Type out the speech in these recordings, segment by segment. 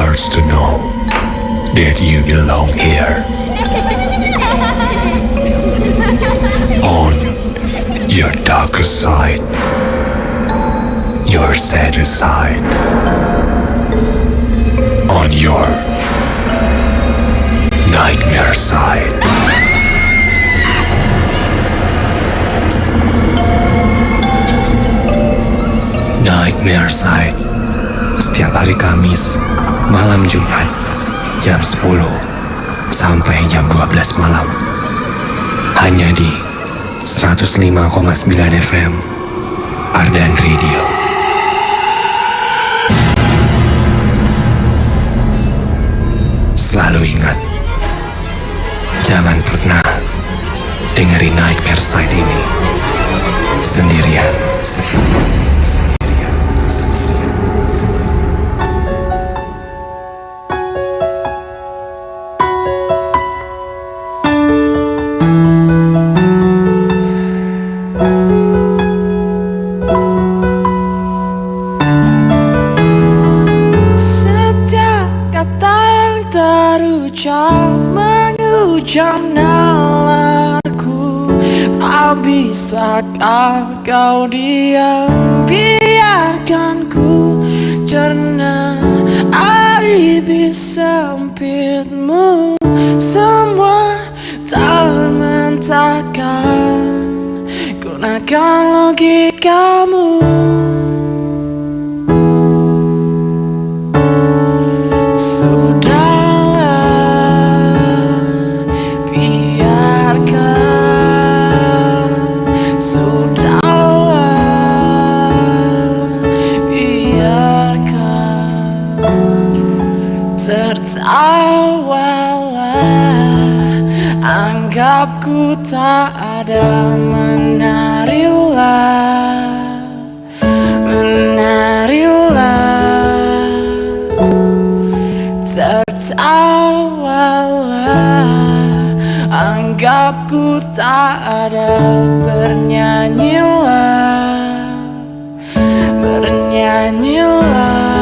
hurts to know that you belong here. On your darker side, your sadder side, on your nightmare side. Nightmare Side, setiap hari Kamis, malam Jumat, jam 10 sampai jam 12 malam. Hanya di 105,9 FM Ardan Radio. Selalu ingat, jangan pernah dengerin Nightmare Side ini sendirian. Menghujam nalarku, tak bisakah kau diam, biarkan ku cerna alibi sempitmu. Semua tak mentahkan, gunakan logikamu. Tertawalah, anggap ku tak ada, menarilah, menarilah. Tertawalah, anggap ku tak ada, bernyanyilah, bernyanyilah.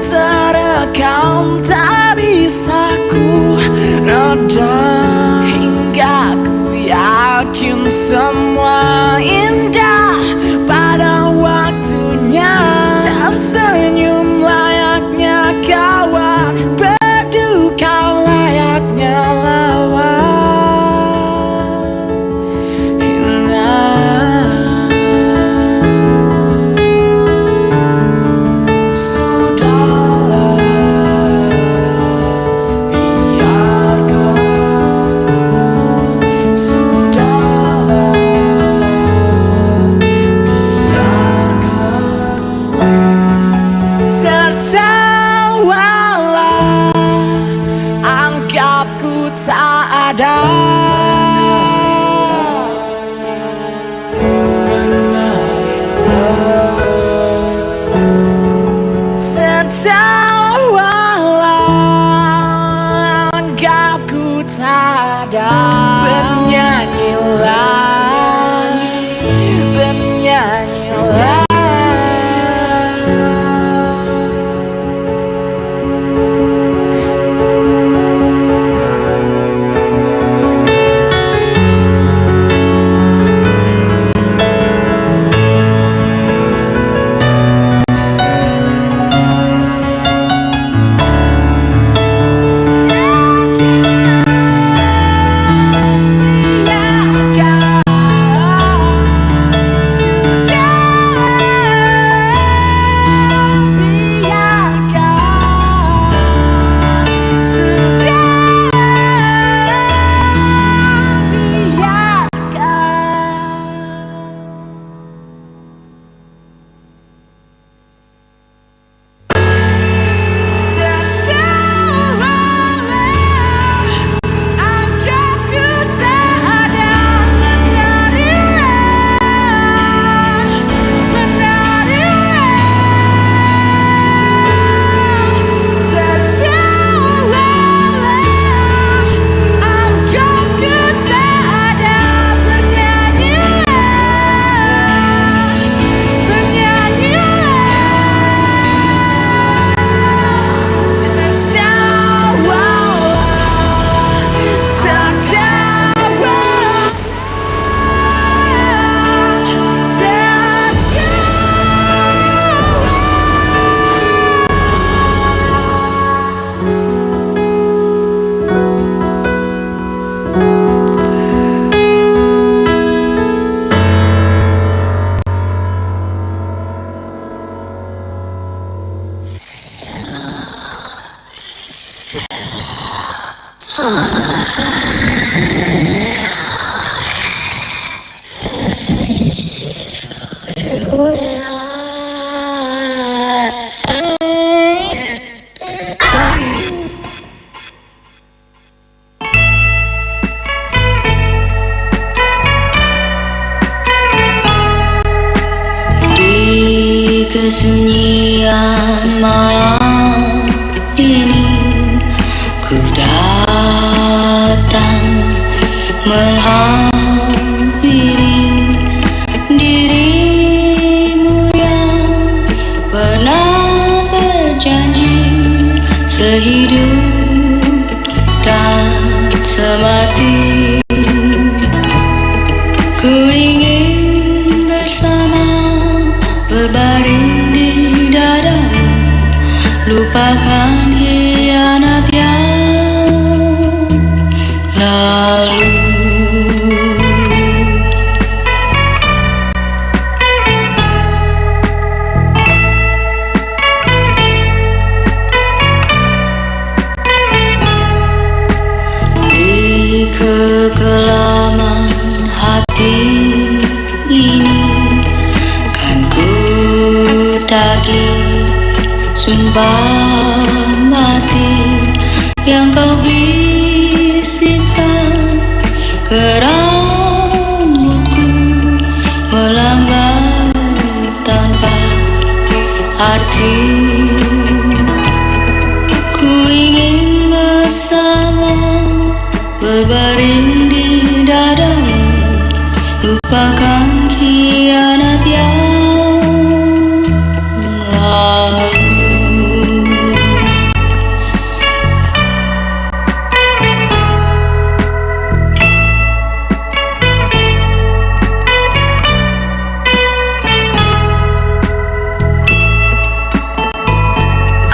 Terekam tak bisa ku redam, hingga ku yakin semua indah pada waktunya. Tersenyum layaknya kawan, berduka layaknya lawan. Tak ada, tertawalah, anggap ku tak ada, bernyanyilah, bernyanyilah. Di kesunyian malam ini ku datang menghampiri dirimu yang pernah berjanji sehidup dan semati. Ku ingin bersama berbaring di dadamu, lupakan hianat yang lalu. Di kekelaman hati ini kan ku tagih sumpah mati yang kau bisikkan ke rambutku, melambai tanpa arti. Ku ingin bersama berbaring di dadamu, lupakan hianat yang lalu.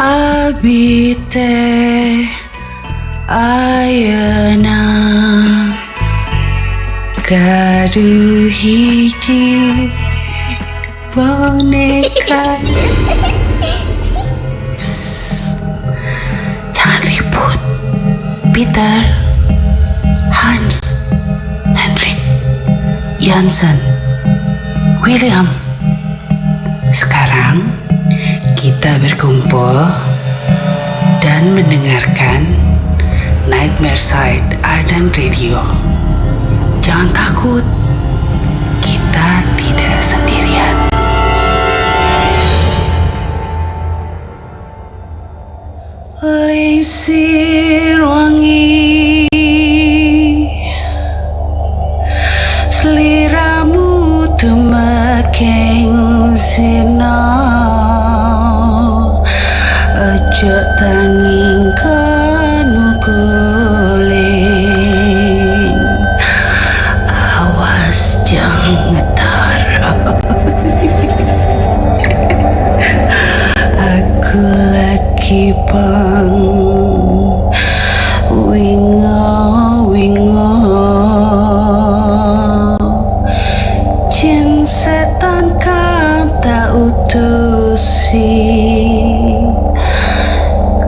Abi teh ayeuna gaduh hiji boneka. Psst, jangan ribut. Peter, Hans, Hendrik, Jansen, William. Sekarang kita berkumpul dan mendengarkan Nightmare Side Ardan Radio. Jangan takut, kita tidak sendirian. Lisir wangi, seliramu tumakeng zina. Ojo tangingkan mukuling, awas jangan ngetar. Aku lagi bang wingo jin setan kan tak utusi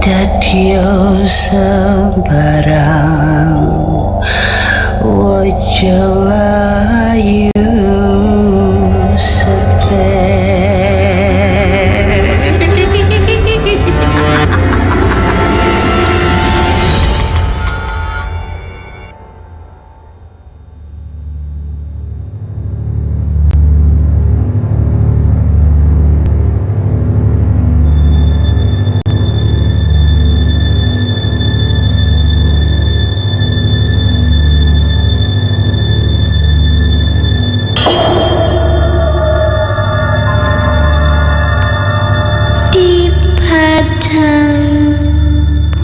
dadio sembarang wajah layu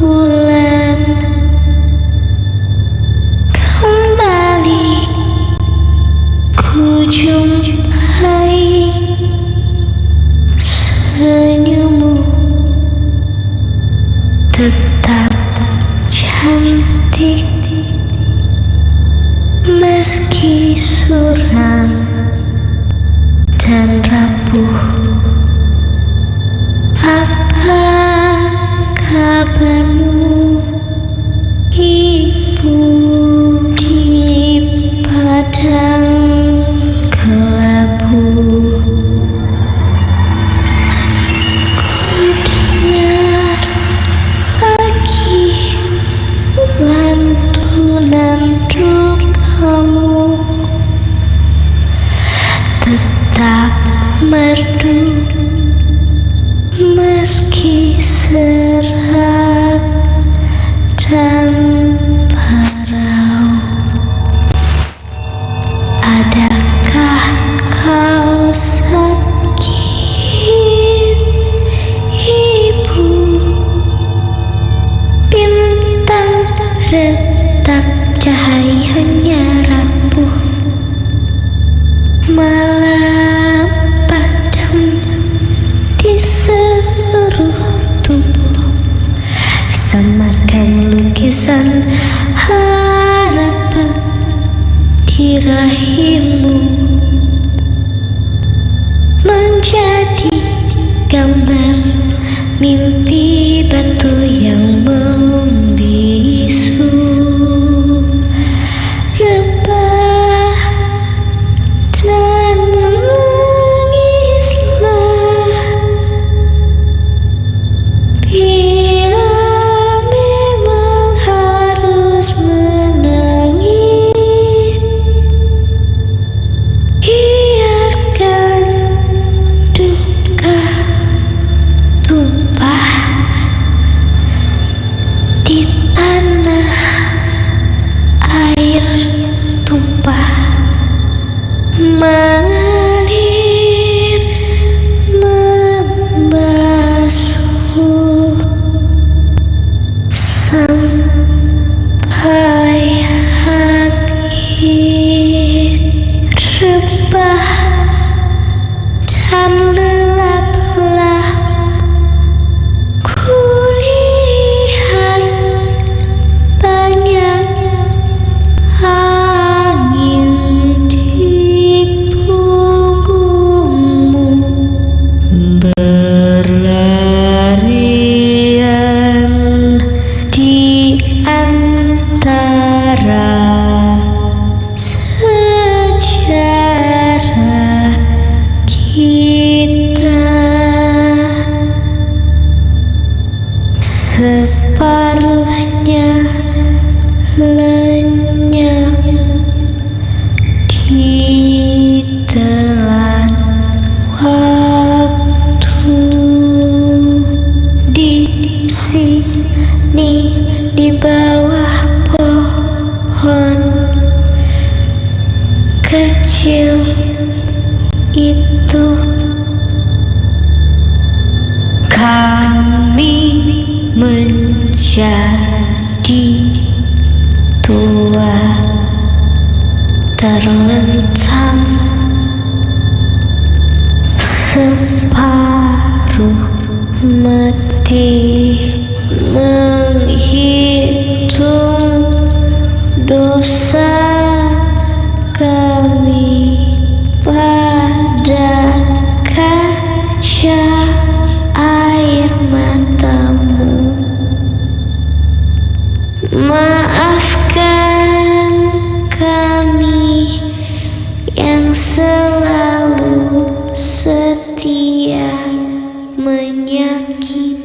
bulan kembali ku jumpai senyummu tetap cantik meski suram dan rapuh. Apa kabarmu? serak tanpa raut. Adakah kau sakit, ibu? Bintang retak cahayanya rapuh, malam padam di seluruh tubuh, semakan lukisan harapan di rahimmu, menjadi gambar mimpi batu yang membisu. Rebah dan menangislah bila memang harus menangis. Biarkan duka tumpah di tanah, air tumpah mengalir membasuh sampai habis. Rebah dan lelaplah, kulihat banyak angin di punggungmu, berlarian di antara sejarah kita. Separuhnya lenyap ditelan waktu. Di sini di bawah pohon kecil itu, kami menjadi tua, terlentang separuh mati, menghitung dosa kami pada kaca air matamu. Maafkan kami yang selalu setia menyakitimu.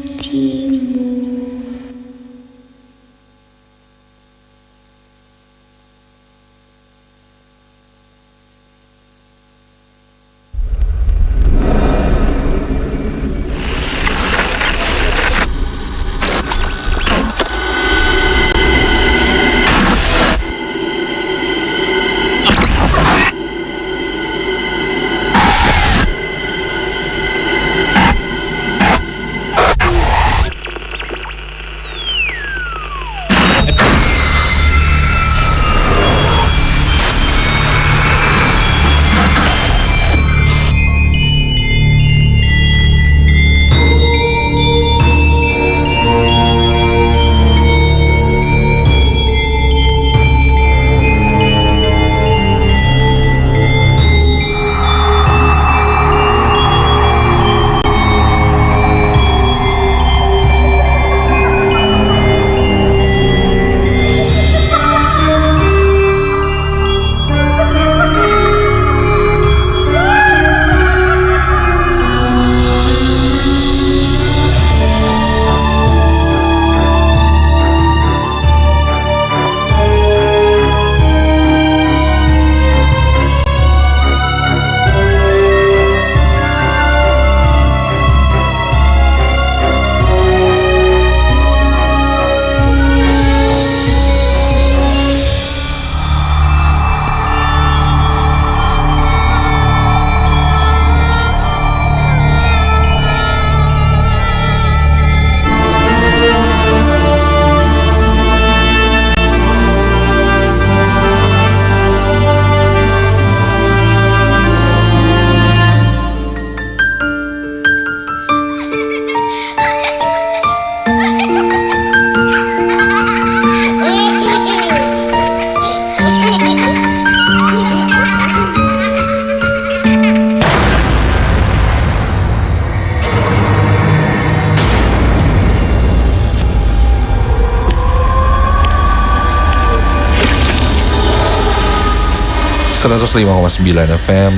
105,9 FM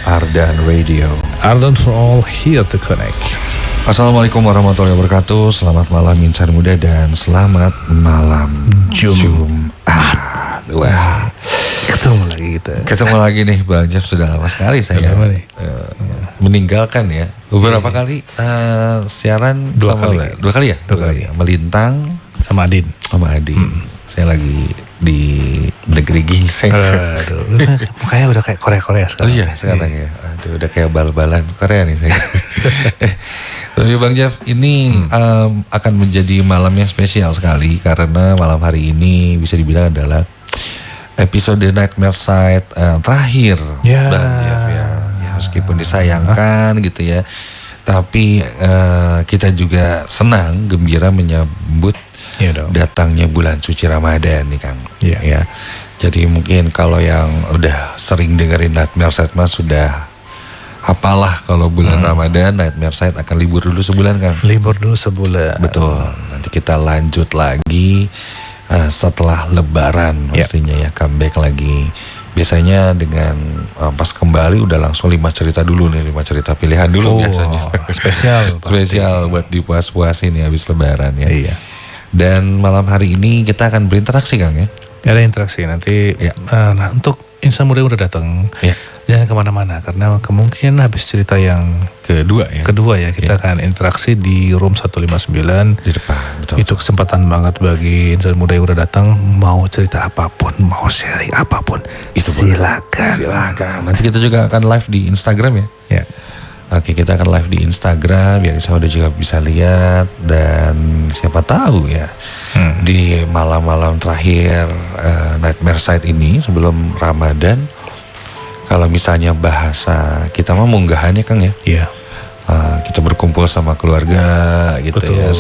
Ardan Radio. Ardan for all, here to connect. Assalamualaikum warahmatullahi wabarakatuh. Selamat malam insan muda dan selamat malam Jumat. Wah, ketemu lagi nih Bang Jeff. Sudah lama sekali saya meninggalkan ya beberapa kali siaran dua kali ya? Melintang sama Adin. Saya lagi di negeri ginseng. Aduh, mukanya udah kayak Korea sekarang. Oh iya sekarang ya. Aduh, udah kayak bal-balan Korea nih saya. Tapi Bang Jeff, ini akan menjadi malam yang spesial sekali karena malam hari ini bisa dibilang adalah episode Nightmare Side terakhir Bang Jeff ya. Meskipun disayangkan gitu ya, tapi kita juga senang, gembira menyambut datangnya bulan suci Ramadan nih Kang. Ya. Jadi mungkin kalau yang udah sering dengerin Nightmare Side mas sudah apalah kalau bulan Ramadan Nightmare Side akan libur dulu sebulan Kang. Libur dulu sebulan. Betul. Nanti kita lanjut lagi setelah Lebaran pastinya ya, comeback lagi. Biasanya dengan pas kembali udah langsung 5 cerita dulu nih, 5 cerita pilihan dulu biasanya. Spesial buat dipuas-puasin ya habis Lebaran ya. Iya. Dan malam hari ini kita akan berinteraksi Kang ya. Ada interaksi nanti. Nah untuk insan muda yang udah datang, jangan kemana-mana karena kemungkinan habis cerita yang kedua ya kita akan interaksi di room 159 di depan. Betul. Itu kesempatan banget bagi insan muda yang udah datang, mau cerita apapun, mau sharing apapun, itu silakan. Nanti kita juga akan live di Instagram ya. Oke, kita akan live di Instagram biar Sauda juga bisa lihat. Dan siapa tahu ya di malam-malam terakhir Nightmare Side ini sebelum Ramadan, kalau misalnya bahasa kita mah munggahannya Kang ya. Iya. Kita berkumpul sama keluarga gitu. Betul. Ya,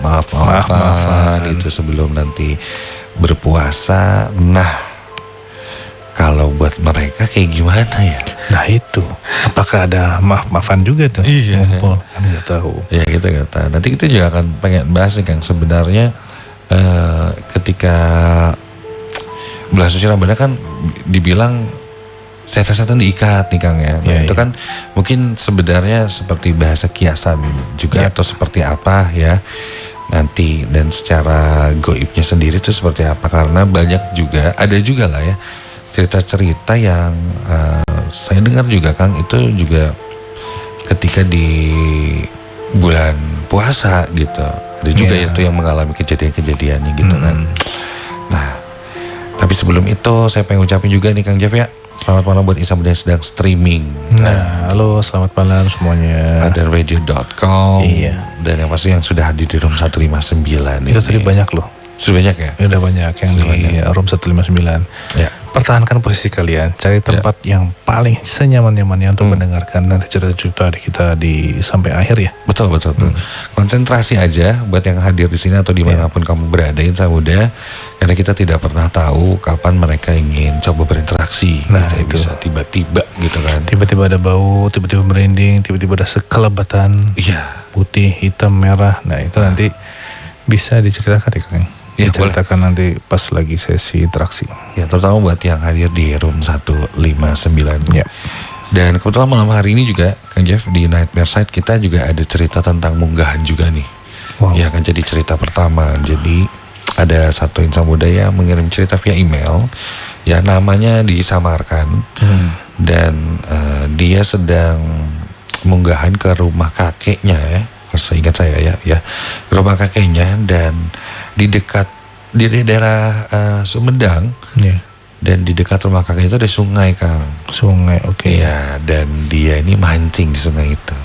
maaf-maafan gitu sebelum nanti berpuasa. Nah, kalau buat mereka kayak gimana ya? Nah itu, apakah ada maaf-maafan juga tuh? Iya. Ngumpul, kan nggak tahu. Ya kita nggak tahu. Nanti kita juga akan pengen bahas nih Kang, sebenarnya ketika bulan suci Ramadan kan dibilang setan-setan diikat nih Kang ya. Nah itu kan mungkin sebenarnya seperti bahasa kiasan juga atau seperti apa ya nanti, dan secara goibnya sendiri itu seperti apa, karena ada juga lah ya cerita-cerita yang saya dengar juga Kang, itu juga ketika di bulan puasa gitu ada juga itu yang mengalami kejadian-kejadiannya gitu kan. Nah tapi sebelum itu saya pengen ucapin juga nih Kang Jeff ya, selamat malam buat Isa Muda yang sedang streaming. Nah halo, selamat malam semuanya. Ada radio.com dan yang pasti yang sudah hadir di room 159 ini. Itu tadi banyak loh. Sudah banyak ya? Udah banyak yang di room 159. Ya. Pertahankan posisi kalian, cari tempat yang paling senyaman-nyamannya untuk mendengarkan nanti cerita-cerita kita sampai akhir ya. Betul. Konsentrasi aja buat yang hadir di sini atau dimanapun kamu berada insan muda, karena kita tidak pernah tahu kapan mereka ingin coba berinteraksi. Nah itu bisa tiba-tiba gitu kan. Tiba-tiba ada bau, tiba-tiba merinding, tiba-tiba ada sekelebatan putih, hitam, merah. Nah itu nanti bisa diceritakan ya Kang. Diceritakan nanti pas lagi sesi interaksi. Ya, terutama buat yang hadir di room 159. Ya. Dan kebetulan malam hari ini juga Kang Jeff di Nightmare Side kita juga ada cerita tentang munggahan juga nih. Wow. Ya kan, jadi cerita pertama. Jadi ada satu insan muda yang mengirim cerita via email. Ya namanya disamarkan. Dan dia sedang munggahan ke rumah kakeknya ya. Seingat saya ya rumah kakeknya, dan di daerah Sumedang dan di dekat rumah kakeknya itu ada sungai Kang. Sungai, oke. Ya, dan dia ini mancing di sungai itu.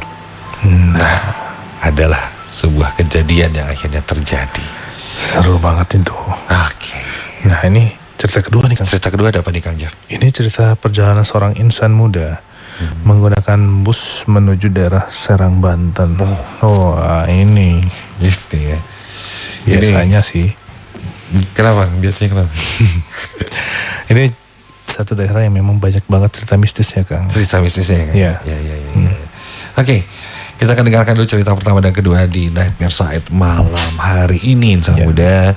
Nah, adalah sebuah kejadian yang akhirnya terjadi. Seru banget itu. Oke. Nah ini cerita kedua nih Kang. Cerita kedua ada apa nih Kang Jeff? Ini cerita perjalanan seorang insan muda menggunakan bus menuju daerah Serang, Banten. Ini gitu ya. Biasanya sih. Kenapa? Biasanya kenapa? Ini satu daerah yang memang banyak banget cerita mistisnya Kang. Cerita mistisnya Kang? Iya. Oke, kita akan dengarkan dulu cerita pertama dan kedua di Nightmare Side malam hari ini insan muda.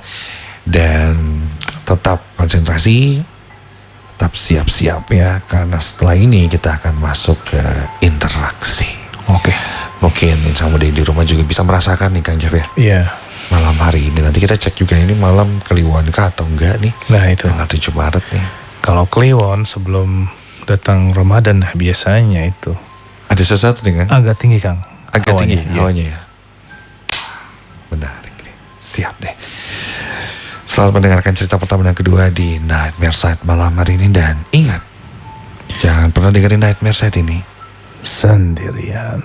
Dan tetap konsentrasi, tetap siap-siap ya, karena setelah ini kita akan masuk ke interaksi. Oke. Mungkin Insya Allah di rumah juga bisa merasakan nih Kang Jeff ya. Iya. Malam hari ini nanti kita cek juga ini malam Kliwon kah atau enggak nih. Nah itu. Tanggal 7 Maret nih. Kalau Kliwon sebelum datang Ramadan biasanya itu ada sesuatu nih Kang? agak tinggi Kang. Agak Hawanya, tinggi hawanya ya. Menarik nih. Siap deh. Selamat mendengarkan cerita pertama dan kedua di Nightmare Side malam hari ini. Dan ingat, jangan pernah dengerin Nightmare Side ini sendirian.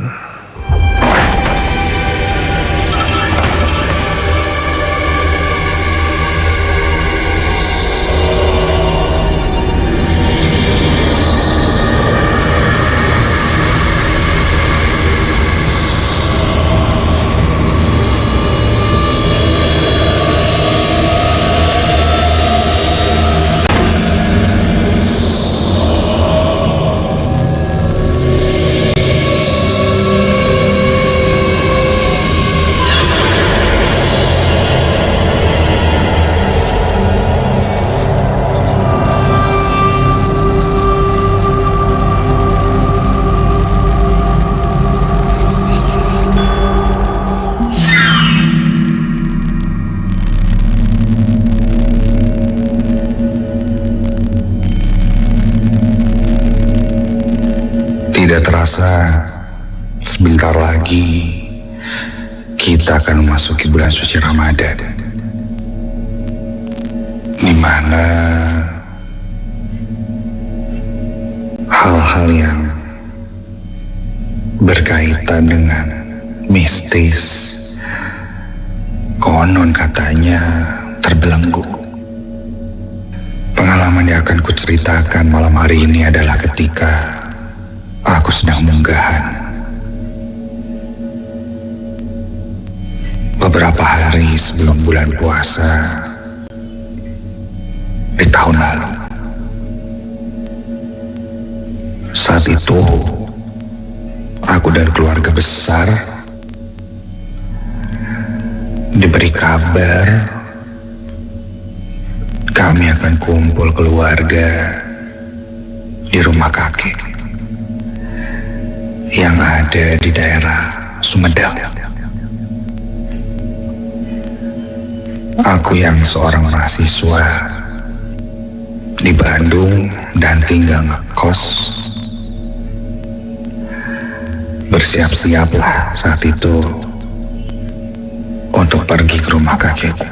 Tidak terasa, sebentar lagi kita akan memasuki bulan suci Ramadan, di mana hal-hal yang berkaitan dengan mistis konon katanya terbelenggu. Pengalaman yang akan kuceritakan malam hari ini adalah ketika aku sedang munggahan. Beberapa hari sebelum bulan puasa di tahun lalu. Saat itu aku dan keluarga besar diberi kabar kami akan kumpul keluarga di rumah kakek yang ada di daerah Sumedang. Aku yang seorang mahasiswa di Bandung dan tinggal ngekos, bersiap-siaplah saat itu untuk pergi ke rumah kakekku.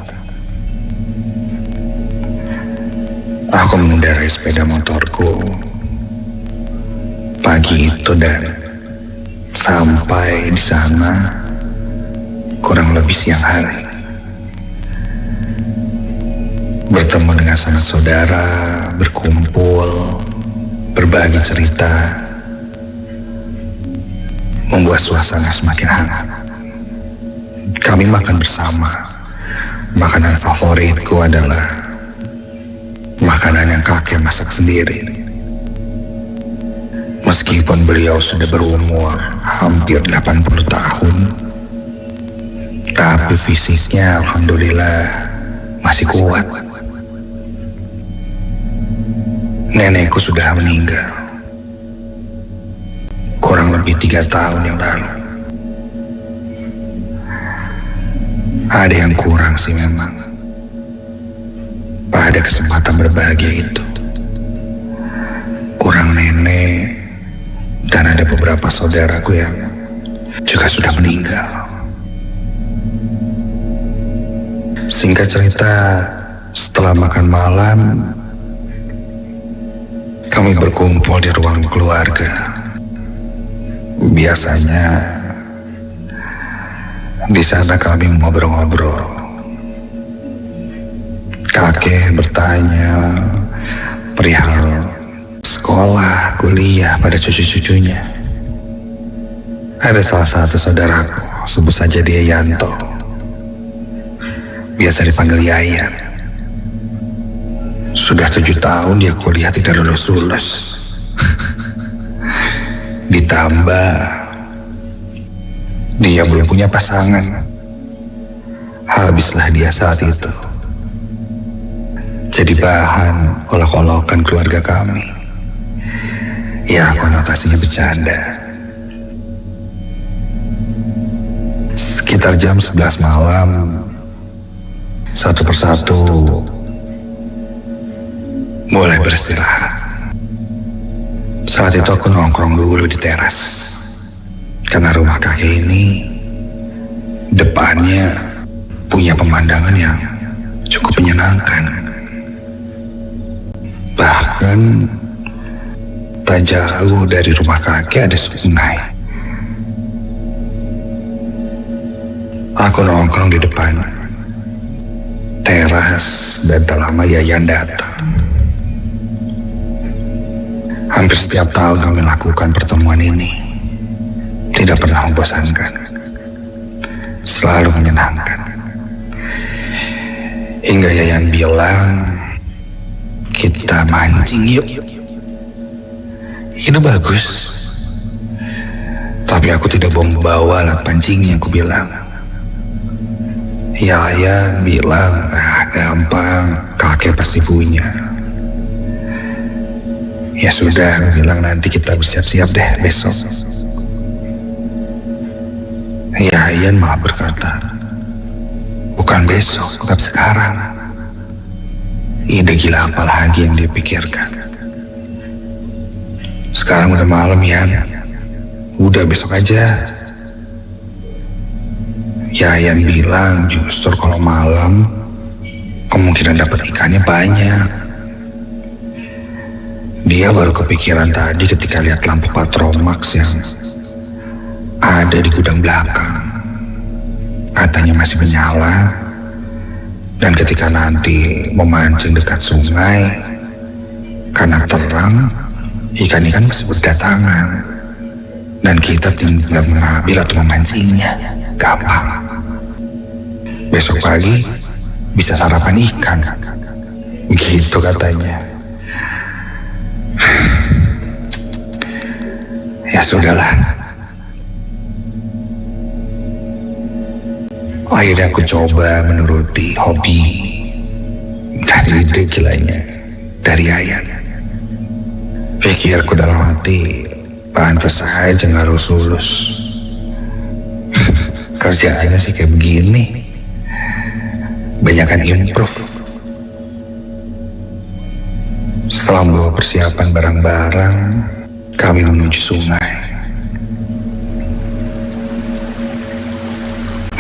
Aku mengendarai sepeda motorku pagi itu dan sampai di sana kurang lebih siang hari. Bertemu dengan sanak saudara, berkumpul, berbagi cerita, membuat suasana semakin hangat. Kami makan bersama. Makanan favoritku adalah makanan yang kakek masak sendiri. Meskipun beliau sudah berumur hampir 80 tahun, tapi fisiknya alhamdulillah masih kuat. Nenekku sudah meninggal kurang lebih 3 tahun yang lalu. Ada yang kurang sih memang pada kesempatan berbahagia itu. Kurang nenek, dan ada beberapa saudaraku yang juga sudah meninggal. Singkat cerita, setelah makan malam, kami berkumpul di ruang keluarga. Biasanya di sana kami ngobrol-ngobrol. Kakek bertanya perihal sekolah, kuliah pada cucu-cucunya. Ada salah satu saudaraku, sebut saja dia Yanto, biasa dipanggil Yayan. Sudah 7 tahun dia kuliah tidak lulus-lulus. Ditambah dia belum punya pasangan. Habislah dia saat itu. jadi bahan olok-olokan keluarga kami. Ya, konotasinya bercanda. Sekitar jam 11 malam, satu persatu mulai beristirahat. Saat itu aku nongkrong dulu di teras, karena rumah kakek ini depannya punya pemandangan yang cukup menyenangkan. Bahkan tak jauh dari rumah kakek ada sungai. Aku nongkrong di depan teras dan tak lama Yayan datang. Hampir setiap tahun kami lakukan pertemuan ini. Tidak pernah membosankan. Selalu menyenangkan. Hingga Yayan bilang, kita mancing yuk. Itu bagus. Tapi aku tidak mau membawa alat pancingnya, aku bilang. Yayan bilang, gampang, kakek pasti punya. Ya sudah, bilang nanti kita bersiap-siap deh besok. Yayan malah berkata, bukan besok, tapi sekarang. Ide gila apa lagi yang dia pikirkan. Sekarang udah malam, Yan. Udah besok aja. Yayan bilang justru kalau malam kemungkinan dapat ikannya banyak. Dia baru kepikiran tadi ketika lihat lampu Patromax yang ada di gudang belakang. Katanya masih menyala. Dan ketika nanti memancing dekat sungai, karena terang, ikan-ikan masih berdatangan. Dan kita tinggal mengambil atau memancingnya. Gampang. Besok pagi bisa sarapan ikan. Begitu katanya. Ya sudahlah. Akhirnya aku coba menuruti hobi dari ide gilanya dari Yayan. Pikirku dalam hati, pantas aja nggak lulus. Kerjaannya sih kayak begini. Banyakan improve. Setelah membawa persiapan barang-barang, kami menuju sungai.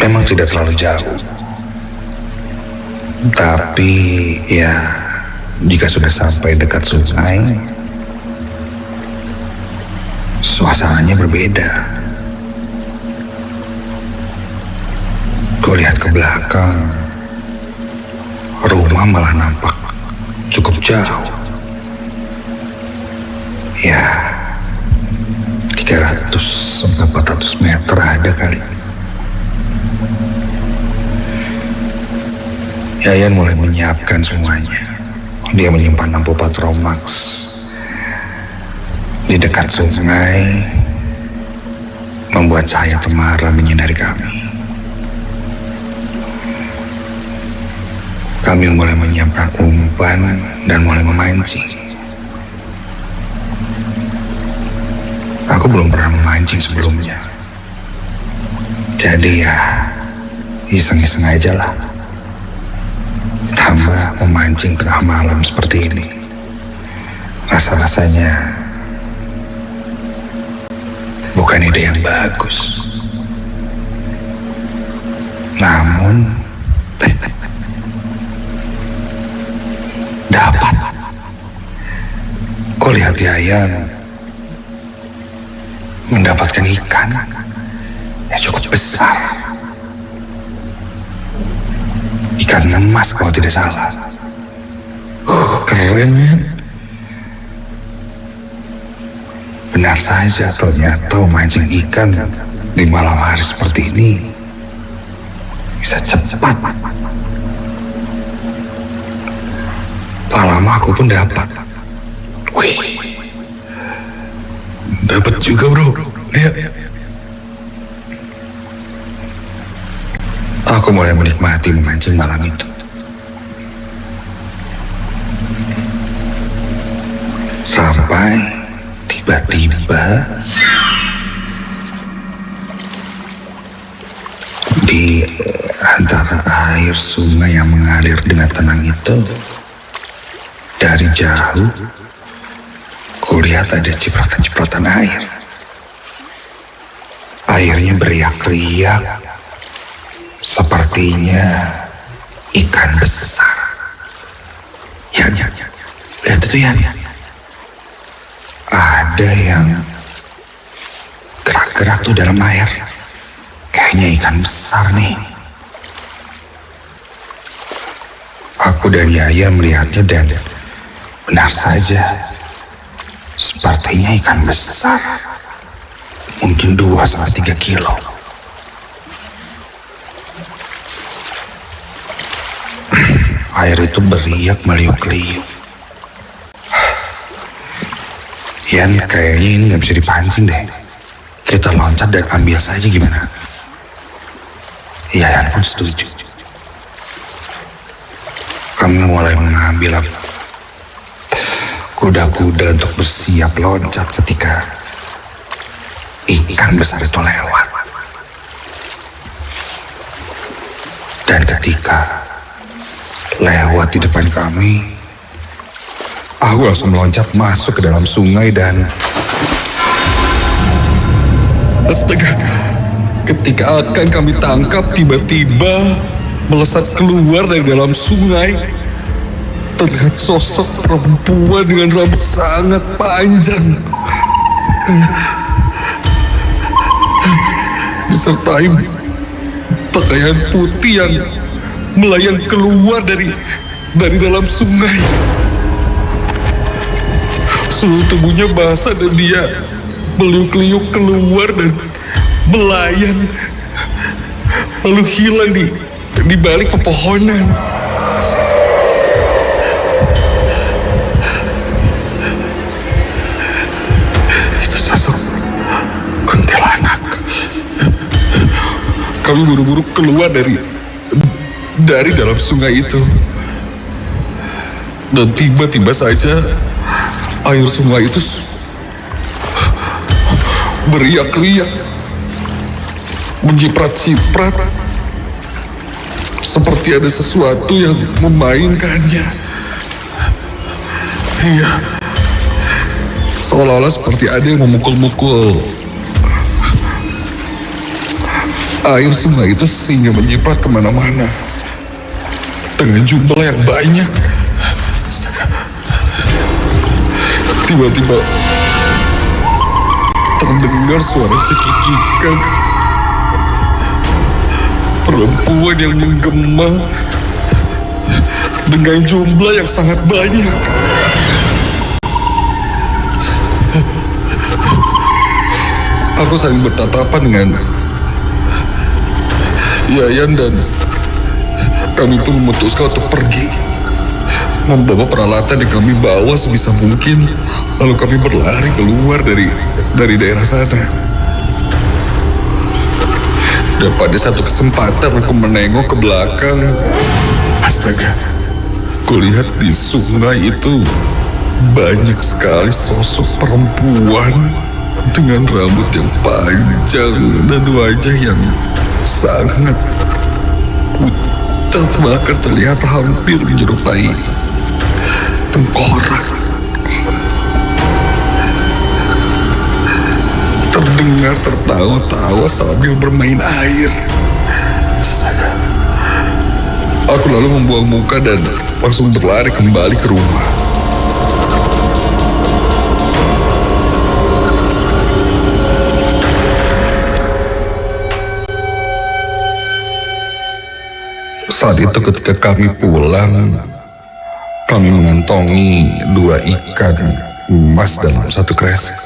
Memang tidak terlalu jauh. Tapi ya, jika sudah sampai dekat sungai, suasananya berbeda. Kulihat ke belakang, rumah malah nampak cukup jauh. Ya, 300-400 meter ada kali. Yayan mulai menyiapkan semuanya. Dia menyimpan lampu Patromax di dekat sungai, membuat cahaya temara menyinari kami. Kami mulai menyiapkan umpan dan mulai memancing. Aku belum pernah memancing sebelumnya. Jadi ya, iseng-iseng aja lah. Tambah memancing tengah malam seperti ini. Rasa-rasanya bukan ide yang bagus. Namun dapat. Kau lihat Yayan mendapatkan ikan yang cukup besar. Ikan emas kalau tidak salah. Keren ya. Benar saja, ternyata memancing ikan di malam hari seperti ini bisa cepat. Tak lama aku pun dapat. Wih, dapat juga bro. Lihat. Aku mulai menikmati memancing malam itu. Di antara air sungai yang mengalir dengan tenang itu, dari jauh, kulihat ada cipratan-cipratan air. Airnya beriak-riak, sepertinya ikan besar. Ya, lihat itu ya. Ada yang gerak-gerak tuh dalam air. Kayaknya ikan besar nih. Aku dan Yaya melihatnya dan benar saja, sepertinya ikan besar. Mungkin 2-3 kilo. Air itu beriak meliuk-liuk. Yan, kayaknya ini gak bisa dipancing deh. Kita loncat dan ambil saja gimana? Yan pun setuju. Kami mulai mengambil kuda-kuda untuk bersiap loncat ketika ikan besar itu lewat. Dan ketika lewat di depan kami, aku langsung meloncat masuk ke dalam sungai dan astaga, ketika akan kami tangkap tiba-tiba melesat keluar dari dalam sungai. Terlihat sosok perempuan dengan rambut sangat panjang disertai pakaian putih yang melayang keluar dari dalam sungai. Seluruh tubuhnya basah dan dia meliuk-liuk keluar dan melayang, lalu hilang di balik pepohonan. Itu sosok kuntilanak. Kami buru-buru keluar dari dalam sungai itu. Dan tiba-tiba saja air sungai itu beriak-riak, menciprat-ciprat, seperti ada sesuatu yang memainkannya. Iya, seolah-olah seperti ada yang memukul-mukul air sungai itu sehingga menyiprat kemana-mana dengan jumlah yang banyak. Tiba-tiba terdengar suara cekikikan perempuan yang menggema dengan jumlah yang sangat banyak. Aku saling bertatapan dengan Yayan dan kami pun memutuskan untuk pergi, membawa peralatan yang kami bawa sebisa mungkin, lalu kami berlari keluar dari daerah sana. Dan pada satu kesempatan aku menengok ke belakang. Astaga, kulihat di sungai itu banyak sekali sosok perempuan dengan rambut yang panjang dan wajah yang sangat putih, bahkan terlihat hampir menyerupai tengkorak. Terdengar tertawa-tawa sambil bermain air. Aku lalu membuang muka dan langsung berlari kembali ke rumah. Saat itu ketika kami pulang, kami mengantongi 2 ikan emas dalam 1 kresek.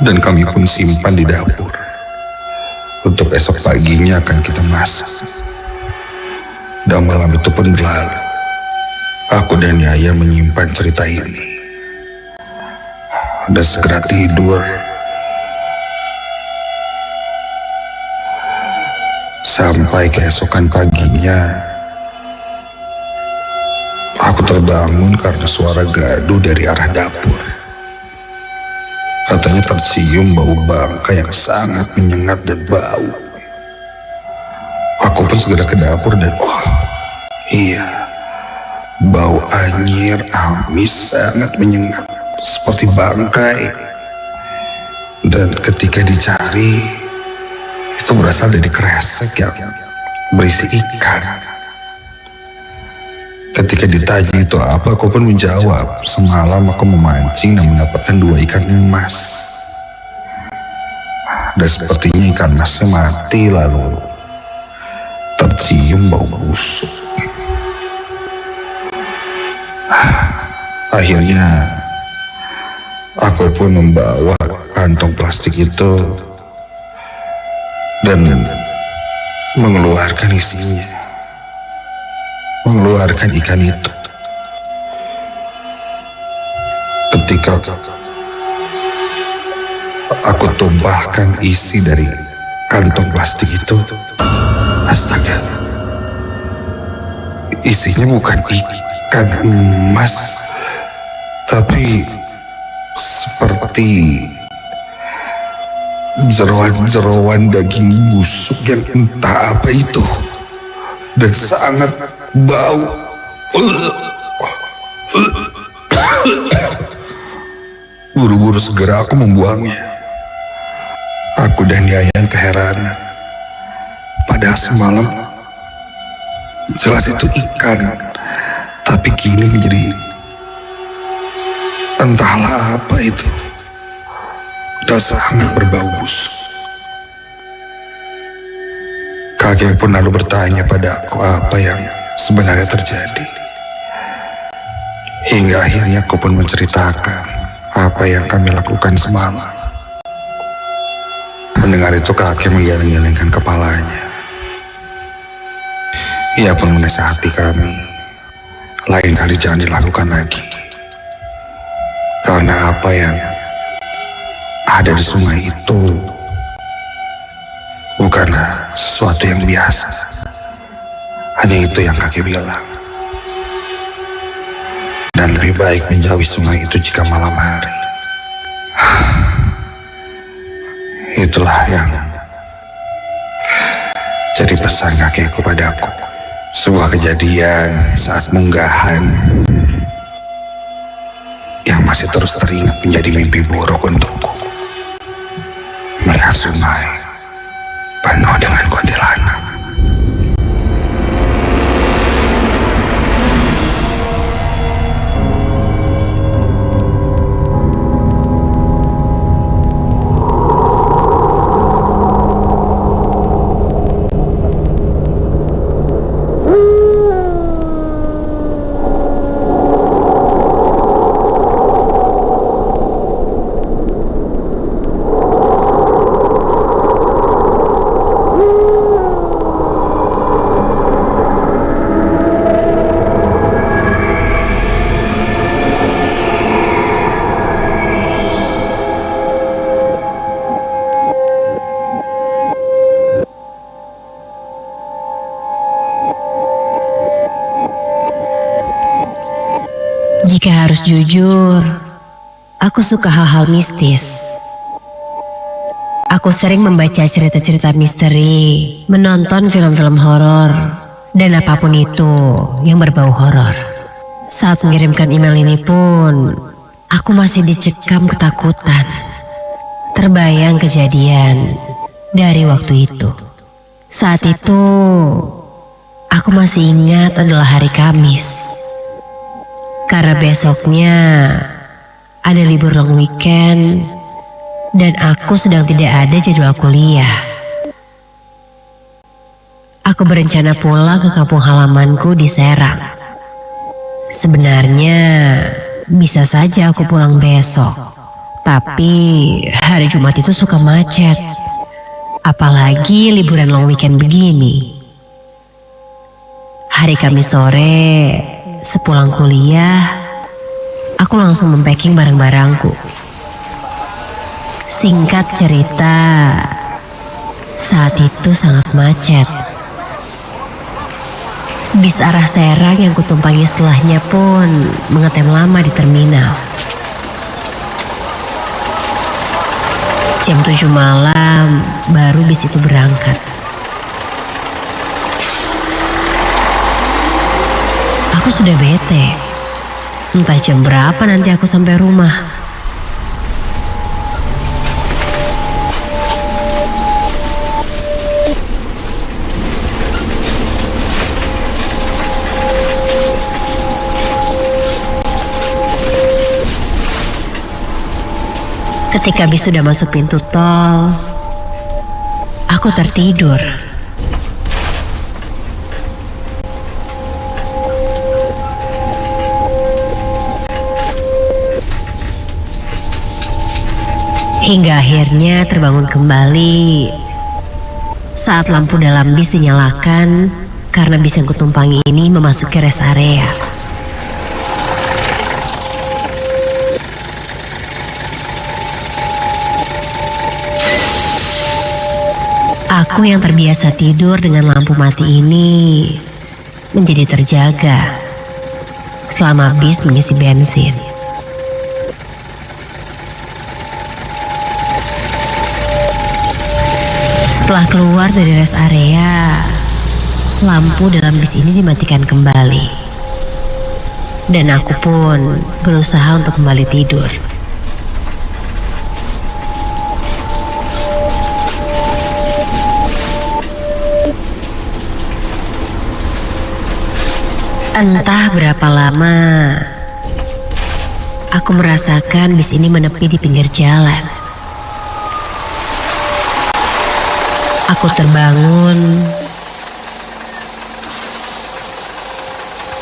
Dan kami pun simpan di dapur. Untuk esok paginya akan kita masak. Dan malam itu pun berlalu. Aku dan Yaya menyimpan cerita ini. Dan segera tidur. Sampai keesokan paginya, aku terbangun karena suara gaduh dari arah dapur. Katanya tercium bau bangkai yang sangat menyengat dan bau. Aku pun segera ke dapur dan iya, bau anyir amis sangat menyengat seperti bangkai. Dan ketika dicari, itu berasal dari kresek yang berisi ikan. Ketika ditanya itu apa, aku pun menjawab, semalam aku memancing dan mendapatkan 2 ikan emas. Dan sepertinya ikan emasnya mati lalu tercium bau busuk. Akhirnya aku pun membawa kantong plastik itu dan mengeluarkan isinya, mengeluarkan ikan itu. Ketika aku tumpahkan isi dari kantong plastik itu, astaga, isinya bukan ikan emas, tapi seperti jeroan-jeroan daging busuk yang entah apa itu, dan sangat bau. Buru-buru segera aku membuangnya. Aku dan Yayan keheranan. Padahal semalam jelas itu ikan, tapi kini menjadi entahlah apa itu. Dan sangat berbau busuk. Kakek pun lalu bertanya padaku apa yang sebenarnya terjadi. Hingga akhirnya aku pun menceritakan apa yang kami lakukan semalam. Mendengar itu kakek menggeleng-gelengkan kepalanya. Ia pun menasihati kami, lain kali jangan dilakukan lagi. Karena apa yang ada di sungai itu bukanlah sesuatu yang biasa. Hanya itu yang kakek bilang. Dan lebih baik menjauhi sungai itu jika malam hari. Itulah yang jadi pesan kakekku padaku. Sebuah kejadian saat munggahan yang masih terus teringat menjadi mimpi buruk untukku. Melihat sungai penuh dengan kuntilanak. Jika harus jujur, aku suka hal-hal mistis. Aku sering membaca cerita-cerita misteri, menonton film-film horor, dan apapun itu yang berbau horor. Saat mengirimkan email ini pun, aku masih dicekam ketakutan. Terbayang kejadian dari waktu itu. Saat itu, aku masih ingat adalah hari Kamis. Karena besoknya ada libur long weekend dan aku sedang tidak ada jadwal kuliah. Aku berencana pulang ke kampung halamanku di Serang. Sebenarnya bisa saja aku pulang besok, tapi hari Jumat itu suka macet. Apalagi liburan long weekend begini. Hari Kamis sore, sepulang kuliah, aku langsung mempacking barang-barangku. Singkat cerita, saat itu sangat macet. Bis arah Serang yang kutumpangi setelahnya pun mengetem lama di terminal. Jam 7 malam baru bis itu berangkat. sudah bete. Entah jam berapa nanti aku sampai rumah. Ketika bis sudah masuk pintu tol, aku tertidur. Hingga akhirnya terbangun kembali saat lampu dalam bis dinyalakan karena bis yang kutumpangi ini memasuki rest area. Aku yang terbiasa tidur dengan lampu mati ini menjadi terjaga selama bis mengisi bensin. Setelah keluar dari rest area, lampu dalam bis ini dimatikan kembali. Dan aku pun berusaha untuk kembali tidur. Entah berapa lama aku merasakan bis ini menepi di pinggir jalan. Aku terbangun.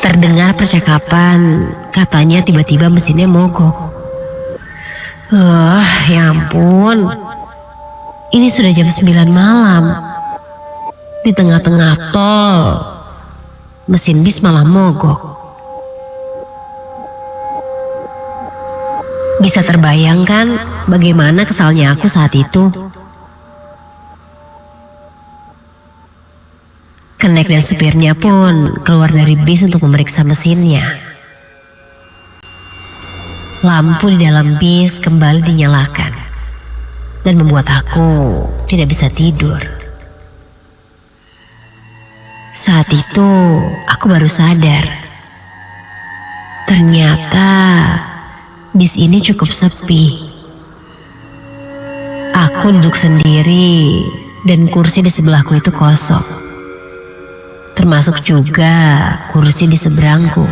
Terdengar percakapan, katanya tiba-tiba mesinnya mogok. Ya ampun. Ini sudah jam 9 malam. Di tengah-tengah tol, mesin bis malah mogok. Bisa terbayangkan bagaimana kesalnya aku saat itu. Kenek dan supirnya pun keluar dari bis untuk memeriksa mesinnya. Lampu di dalam bis kembali dinyalakan dan membuat aku tidak bisa tidur. Saat itu aku baru sadar, ternyata bis ini cukup sepi. Aku duduk sendiri dan kursi di sebelahku itu kosong. Termasuk juga kursi di seberangku.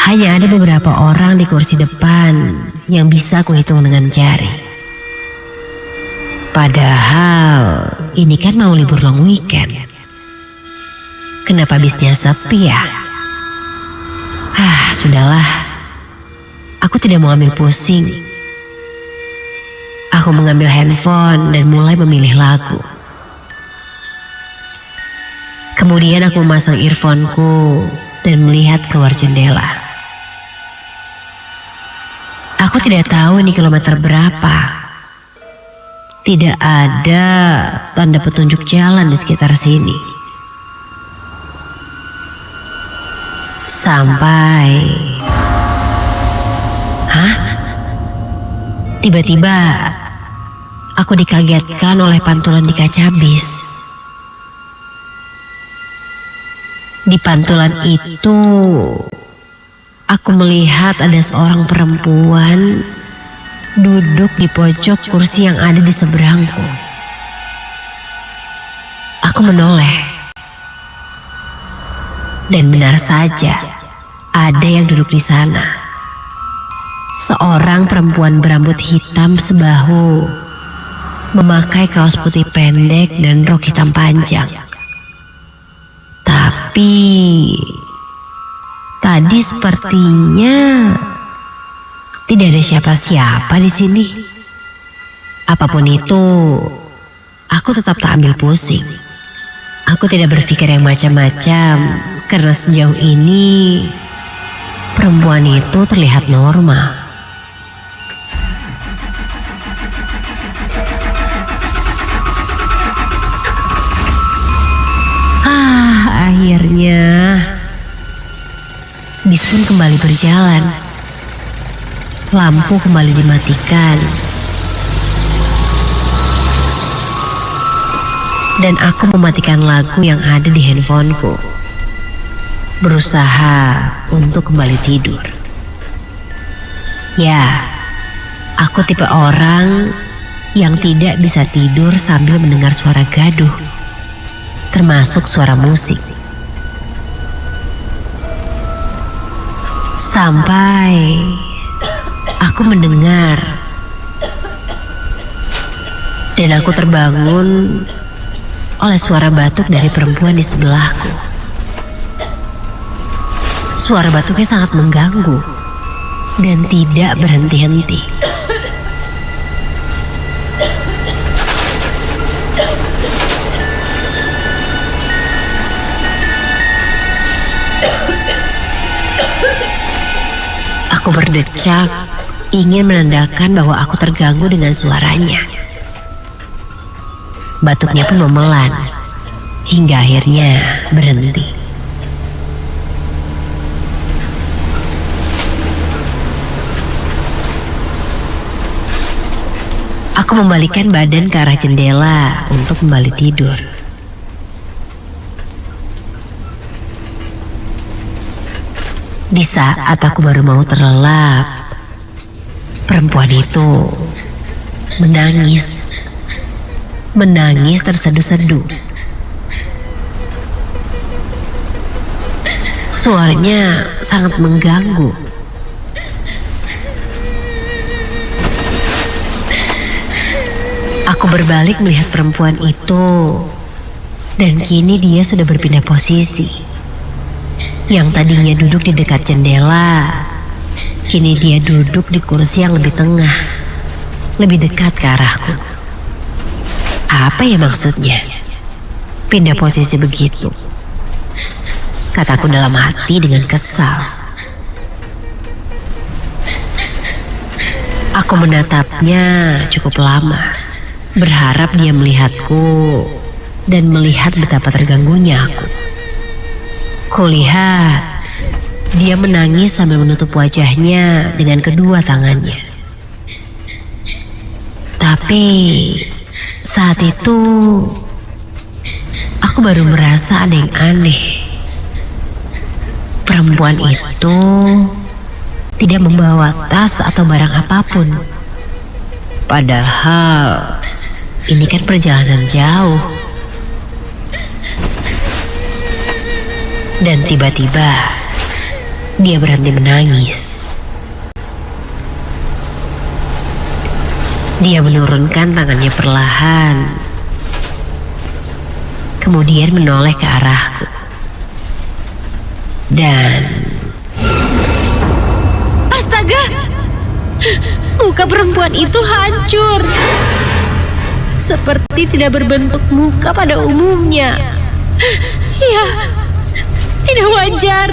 Hanya ada beberapa orang di kursi depan yang bisa kuhitung dengan jari. Padahal ini kan mau libur long weekend. Kenapa bisnya sepi ya? Sudahlah. Aku tidak mau ambil pusing. Aku mengambil handphone dan mulai memilih lagu. Kemudian aku memasang earphone-ku dan melihat keluar jendela. Aku tidak tahu ini kilometer berapa. Tidak ada tanda petunjuk jalan di sekitar sini. Sampai... Tiba-tiba aku dikagetkan oleh pantulan di kaca bis. Di pantulan itu, aku melihat ada seorang perempuan duduk di pojok kursi yang ada di seberangku. Aku menoleh. Dan benar saja, ada yang duduk di sana. Seorang perempuan berambut hitam sebahu, memakai kaos putih pendek dan rok hitam panjang. Tapi tadi sepertinya tidak ada siapa-siapa di sini. Apapun itu, aku tetap tak ambil pusing. Aku tidak berpikir yang macam-macam karena sejauh ini perempuan itu terlihat normal. Akhirnya bis pun kembali berjalan. Lampu kembali dimatikan. Dan aku mematikan lagu yang ada di handphoneku. berusaha untuk kembali tidur. Ya, aku tipe orang yang tidak bisa tidur sambil mendengar suara gaduh, termasuk suara musik. Sampai aku mendengar dan aku terbangun oleh suara batuk dari perempuan di sebelahku. Suara batuknya sangat mengganggu dan tidak berhenti-henti. Aku berdecak, ingin menandakan bahwa aku terganggu dengan suaranya. Batuknya pun memelan, hingga akhirnya berhenti. Aku membalikkan badan ke arah jendela untuk kembali tidur. Di saat aku baru mau terlelap, perempuan itu menangis. Menangis terseduh-seduh. Suaranya sangat mengganggu. Aku berbalik melihat perempuan itu, dan kini dia sudah berpindah posisi. Yang tadinya duduk di dekat jendela, kini dia duduk di kursi yang lebih tengah, lebih dekat ke arahku. Apa ya maksudnya? Pindah posisi begitu, kataku dalam hati dengan kesal. Aku menatapnya cukup lama, berharap dia melihatku dan melihat betapa terganggunya aku. Kulihat dia menangis sambil menutup wajahnya dengan kedua tangannya. Tapi saat itu aku baru merasa ada yang aneh. Perempuan itu tidak membawa tas atau barang apapun. Padahal ini kan perjalanan jauh. Dan tiba-tiba dia berhenti menangis. Dia menurunkan tangannya perlahan, kemudian menoleh ke arahku. Dan astaga, muka perempuan itu hancur, seperti tidak berbentuk muka pada umumnya. Ya, tidak wajar.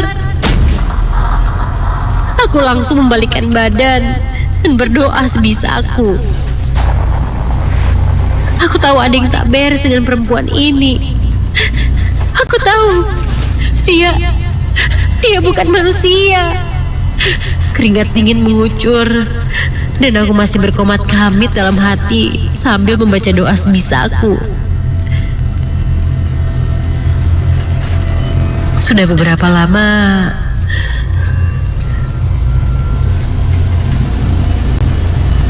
Aku langsung membalikkan badan dan berdoa sebisaku. Aku tahu ada yang tak beres dengan perempuan ini. Aku tahu dia bukan manusia. Keringat dingin mengucur dan aku masih berkomat kamit dalam hati sambil membaca doa sebisaku. Sudah beberapa lama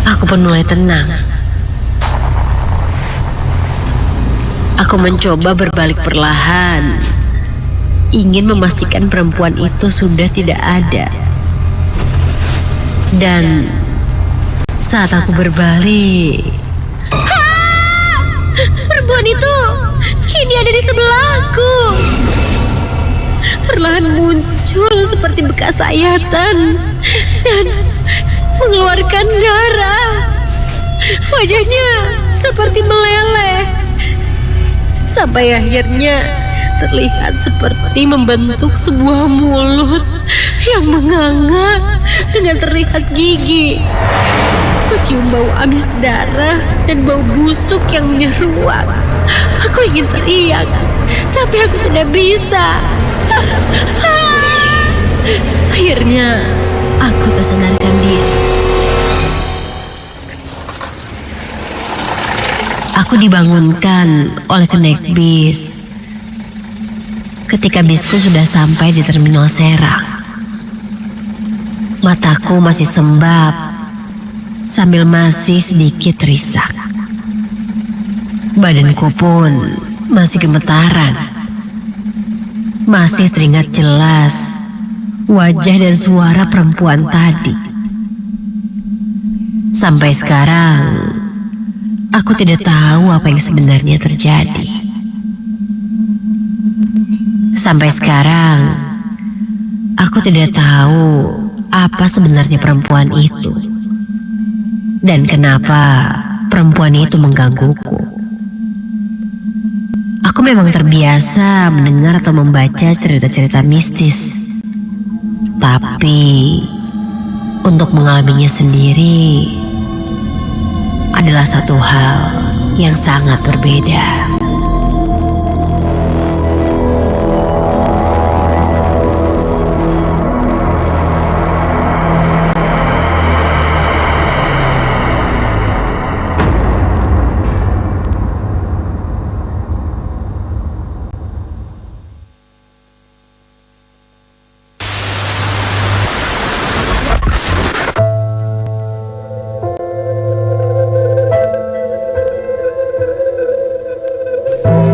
aku pun mulai tenang. Aku mencoba berbalik perlahan, ingin memastikan perempuan itu sudah tidak ada. Dan saat aku berbalik, perempuan itu kini ada di sebelahku. Perlahan muncul seperti bekas sayatan dan mengeluarkan darah. Wajahnya seperti meleleh, sampai akhirnya terlihat seperti membentuk sebuah mulut yang menganga dengan terlihat gigi. Mencium bau amis darah dan bau busuk yang menyeruak. Aku ingin teriak, tapi aku tidak bisa. Akhirnya aku tersadarkan diri. Aku dibangunkan oleh kenaik bis. ketika bisku sudah sampai di terminal Serang. Mataku masih sembab sambil masih sedikit risak. Badanku pun masih gemetaran. Masih teringat jelas wajah dan suara perempuan tadi. Sampai sekarang, aku tidak tahu apa yang sebenarnya terjadi. Sampai sekarang, aku tidak tahu apa sebenarnya perempuan itu. Dan kenapa perempuan itu menggangguku. Aku memang terbiasa mendengar atau membaca cerita-cerita mistis. Tapi, untuk mengalaminya sendiri adalah satu hal yang sangat berbeda.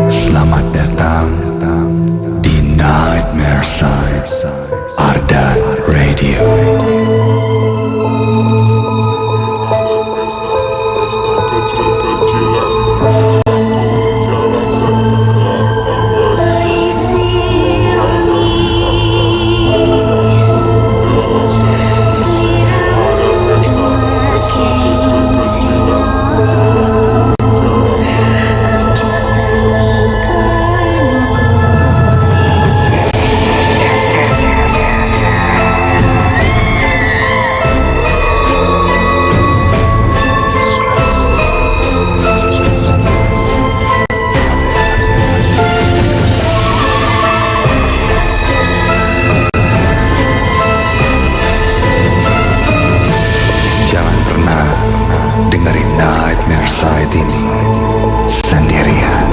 Selamat datang di Nightmare Side Ardan Radio. Jangan pernah dengerin Nightmare Side ini sendirian.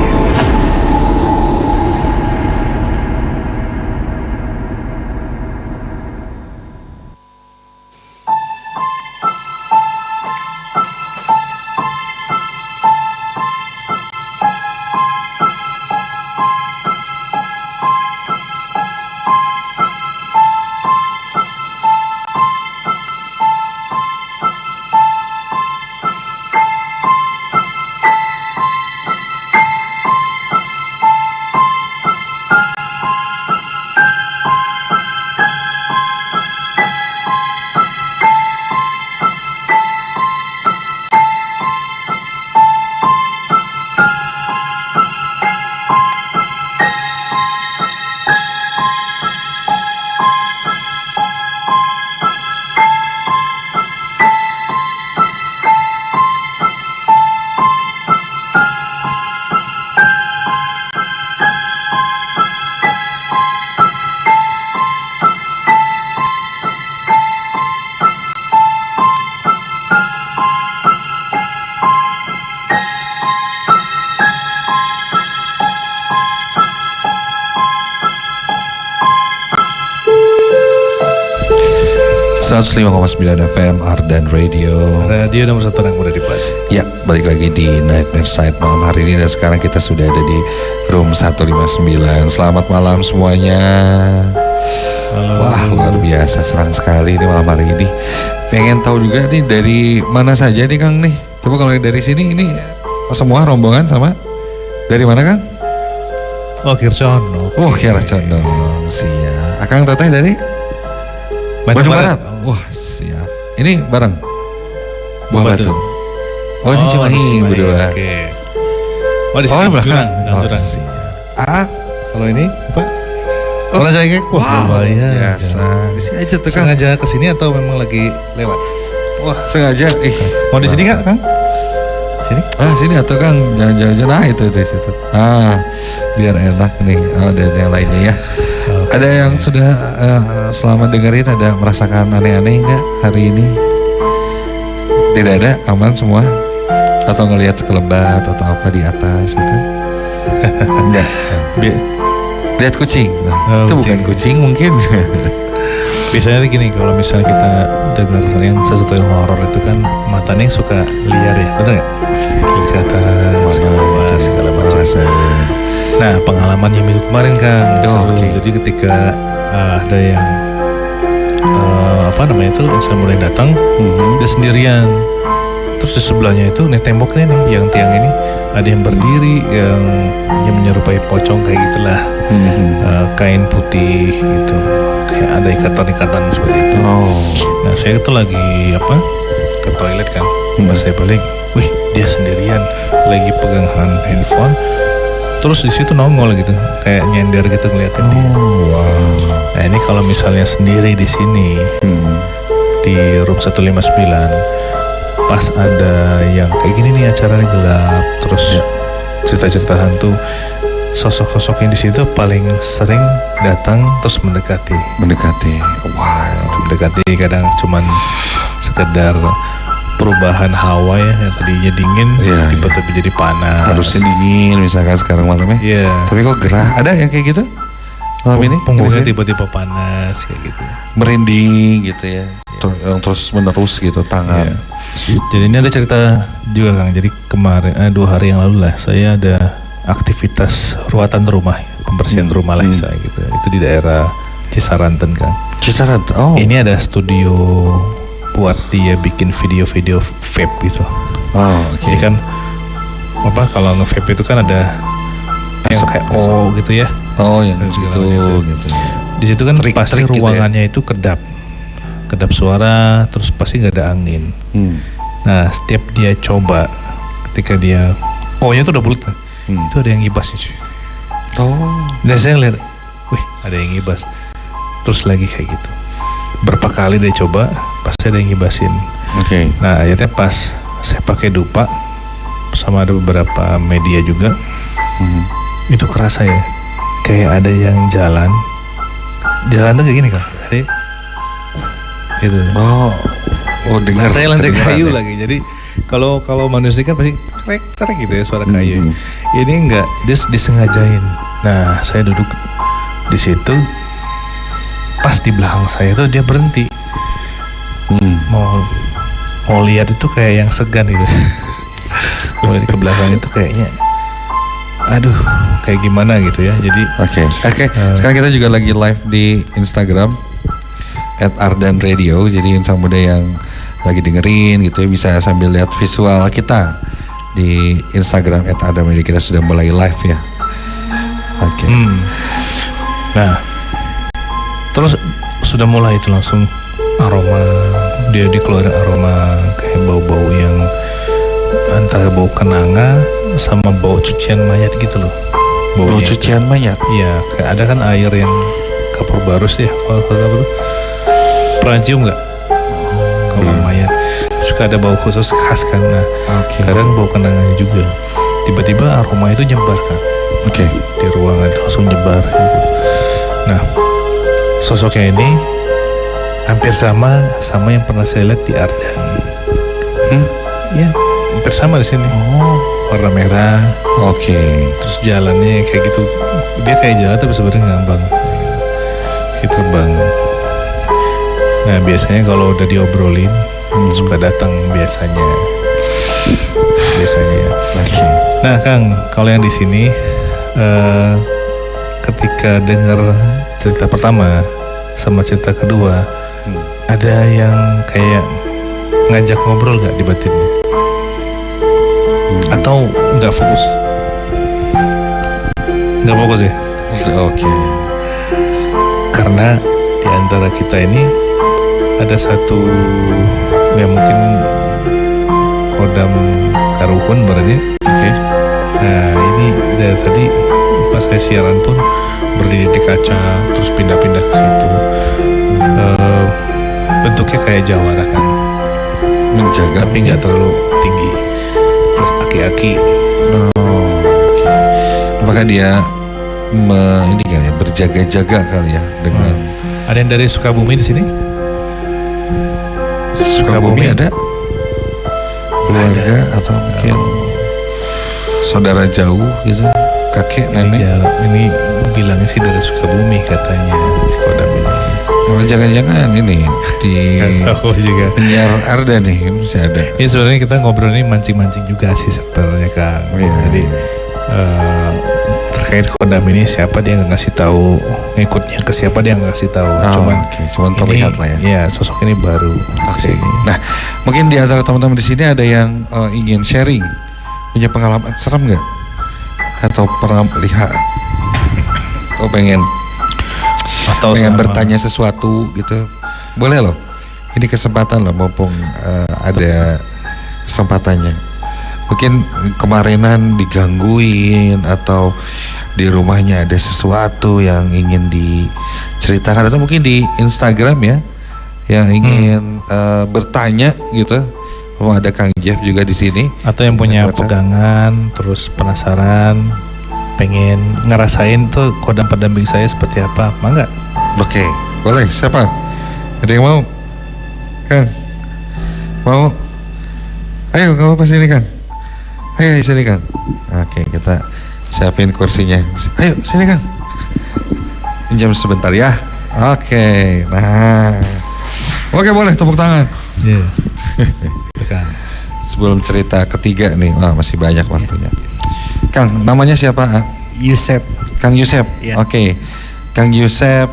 .9 FM Ardan Radio. Radio nomor 1 anak muda di Bandung. Ya, balik lagi di Nightmare Side malam hari ini. Dan sekarang kita sudah ada di room 159. Selamat malam semuanya. Wah, luar biasa, serang sekali nih malam hari ini. Pengen tahu juga nih dari mana saja nih Kang nih. Coba kalau dari sini ini semua rombongan sama dari mana Kang? Oh, Kircono. Oh, Kircono. Siap. Akang Teteh dari Bandung Barat. Wah, siap. Ini bareng Buah Batu. Oh, ini Cimahi berdua. Oke. Oh, di sini belakang. siap. Kalau ini apa? Kalau saya kayak biasa. Di sini aja tuh Kang. Sengaja kesini atau memang lagi lewat? Wah, sengaja. Mau di sini nggak Kang? Sini? Sini atau Kang, jangan-jangan. Nah, itu di situ. Biar enak nih. Dan yang lainnya ya. Okay. Ada yang sudah selama dengerin ada merasakan aneh-aneh nggak hari ini? Tidak ada, aman semua? Atau ngelihat sekelebat atau apa di atas itu? Enggak. Lihat kucing. Oh, Itu kucing. bukan kucing mungkin. Biasanya gini, kalau misalnya kita dengar yang sesuatu yang horor itu kan matanya suka liar ya, betul nggak? Lihat ke atas, ke bawah, segala macam. Nah, pengalamannya minggu kemarin Kang, seru. oke. Jadi ketika ada yang apa namanya itu, saya mulai datang, dia sendirian. Terus di sebelahnya itu nih temboknya nih, yang tiang ini ada yang berdiri, yang menyerupai pocong kayak gitulah. Kain putih gitu, kayak ada ikatan-ikatan seperti itu. Nah saya itu lagi ke toilet kan, pas saya balik, wih dia sendirian lagi pegang handphone, terus di situ nongol gitu, kayak nyender gitu ngeliatin dia. Nah ini kalau misalnya sendiri di sini di room 159, pas ada yang kayak gini nih acaranya gelap, terus cerita-cerita hantu. Sosok-sosok yang di situ paling sering datang terus mendekati. Mendekati kadang cuman sekedar perubahan hawa ya, yang tadinya dingin tiba-tiba jadi panas. Harusnya dingin misalkan sekarang malamnya. Iya. Tapi kok gerah? Ada yang kayak gitu? Malam ini? Punggungnya tiba-tiba panas kayak gitu. Merinding gitu ya. Terus menerus gitu tangan. Jadi ini ada cerita juga Kang. Jadi kemarin 2 hari yang lalu lah saya ada aktivitas ruatan rumah, pembersihan rumah lah saya gitu. Itu di daerah Cisaranten Kang. Cisaranten. Ini ada studio buat dia bikin video-video vape gitu. Jadi kan kalau nge-vape itu kan ada yang kayak gitu ya. Yang gitu. Di situ kan pasti ruangannya itu kedap suara, terus pasti nggak ada angin. Nah setiap dia coba, ketika dia nya itu udah bulat, itu ada yang ngibas cuy. Dan saya ngeliat, wih ada yang ngibas. Terus lagi kayak gitu. Berapa kali dia coba, pasti ada yang ngibasin. Nah akhirnya pas saya pakai dupa, sama ada beberapa media juga, itu kerasa ya, kayak ada yang jalan tuh kayak gini Kang. Gitu. Dengar. Lantai kayu lagi. Jadi kalau manusia kan pasti krek gitu ya suara kayu. Ini enggak, dia disengajain. Nah, saya duduk di situ. Pas di belakang saya tuh dia berhenti. Mau lihat itu kayak yang segan gitu. Mau lihat ke belakang itu kayaknya aduh, kayak gimana gitu ya. Jadi Oke. Sekarang kita juga lagi live di Instagram @ardanradio. Jadi insan muda yang lagi dengerin gitu ya bisa sambil lihat visual kita di Instagram @ardanradio. Kita sudah mulai live ya. Nah terus sudah mulai itu langsung aroma, dia dikeluarin aroma kayak bau-bau yang antara bau kenanga sama bau cucian mayat gitu loh. Bau cucian mayat? Iya, kayak ada kan air yang kapur barus ya, kalau apa tuh? Pernah cium nggak? Kalau mayat suka ada bau khusus khas kan. Nah, kadang bau kenanganya juga. Tiba-tiba aroma itu nyebar kan. Di ruangan itu langsung nyebar gitu. Nah, sosoknya ini hampir sama yang pernah saya lihat di Ardan. Ya, hampir sama di sini. Warna merah. Terus jalannya kayak gitu. Dia kayak jalan tapi sebenarnya ngambang. Kayak terbang. Nah, biasanya kalau udah diobrolin suka datang biasanya. Nah, Kang, kalau yang di sini ketika dengar cerita pertama sama cerita kedua, ada yang kayak ngajak ngobrol gak di batinnya? Atau gak fokus? Gak fokus ya? Karena di antara kita ini ada satu yang mungkin kodam karuhun berarti. Nah ini dari tadi pas saya siaran pun berdiri di kaca terus pindah-pindah ke situ. Bentuknya kayak jawara kan, menjaga tapi nggak terlalu tinggi, terus aki-aki. Apakah dia ini kan ya berjaga-jaga kali ya dengan Ada yang dari Sukabumi di sini? Sukabumi ada keluarga atau mungkin saudara jauh gitu, kakek Ini nenek. ini bilangnya sih dari Sukabumi katanya si kodam ini. Kalau jangan-jangan ini di Nggak tahu juga. penyiar Arda nih masih ada. Ini sebenarnya kita ngobrol ini mancing-mancing juga sih sebenarnya Kang. Iya. Jadi terkait kodam ini siapa dia nggak ngasih tahu, ngikutnya ke siapa dia nggak ngasih tahu. Cuman terlihat lah ya. Iya, sosok ini baru. Oke. Nah, mungkin di antara teman-teman di sini ada yang ingin sharing, punya pengalaman serem nggak? Atau pernah lihat? Atau pengen bertanya sesuatu gitu? Boleh loh. Ini kesempatan loh, mumpung ada kesempatannya. Mungkin kemarinan digangguin atau di rumahnya ada sesuatu yang ingin diceritakan, atau mungkin di Instagram ya yang ingin bertanya gitu. Oh, ada Kang Jeff juga di sini. Atau yang punya pegangan, terus penasaran, pengen ngerasain tuh kodam pendamping saya seperti apa, mangga? Oke, boleh. Siapa? Ada yang mau? Kang, mau? Ayo, nggak apa-apa sini Kang. Ayo sini Kang. Oke, kita siapin kursinya. Ayo sini Kang. Pinjam sebentar ya. Oke, nah. Oke, boleh tepuk tangan. Iya. Sebelum cerita ketiga nih, masih banyak waktunya. Kang, namanya siapa? Yusep. Kang Yusep. Ya. Oke. Kang Yusep,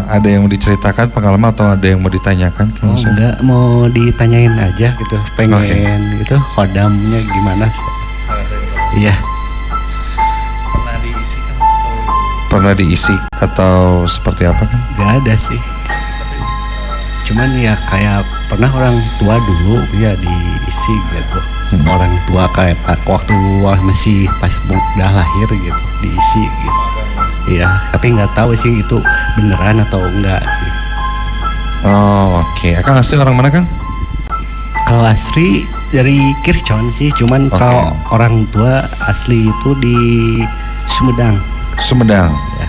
ada yang mau diceritakan pengalaman atau ada yang mau ditanyakan? Kang Yusep? Enggak, mau ditanyain aja gitu. Pengen gitu kodamnya gimana sih? Iya. Pernah diisi atau seperti apa kan? Gak ada sih. Cuman ya kayak pernah orang tua dulu ya diisi gitu. Orang tua kayak waktu masih pas udah lahir gitu diisi gitu. Iya, tapi nggak tahu sih itu beneran atau enggak sih. Oh, oke. Kang asli orang mana Kang? Kalau asli dari Kircon sih, cuman kalau orang tua asli itu di Sumedang. Sumedang. Ya.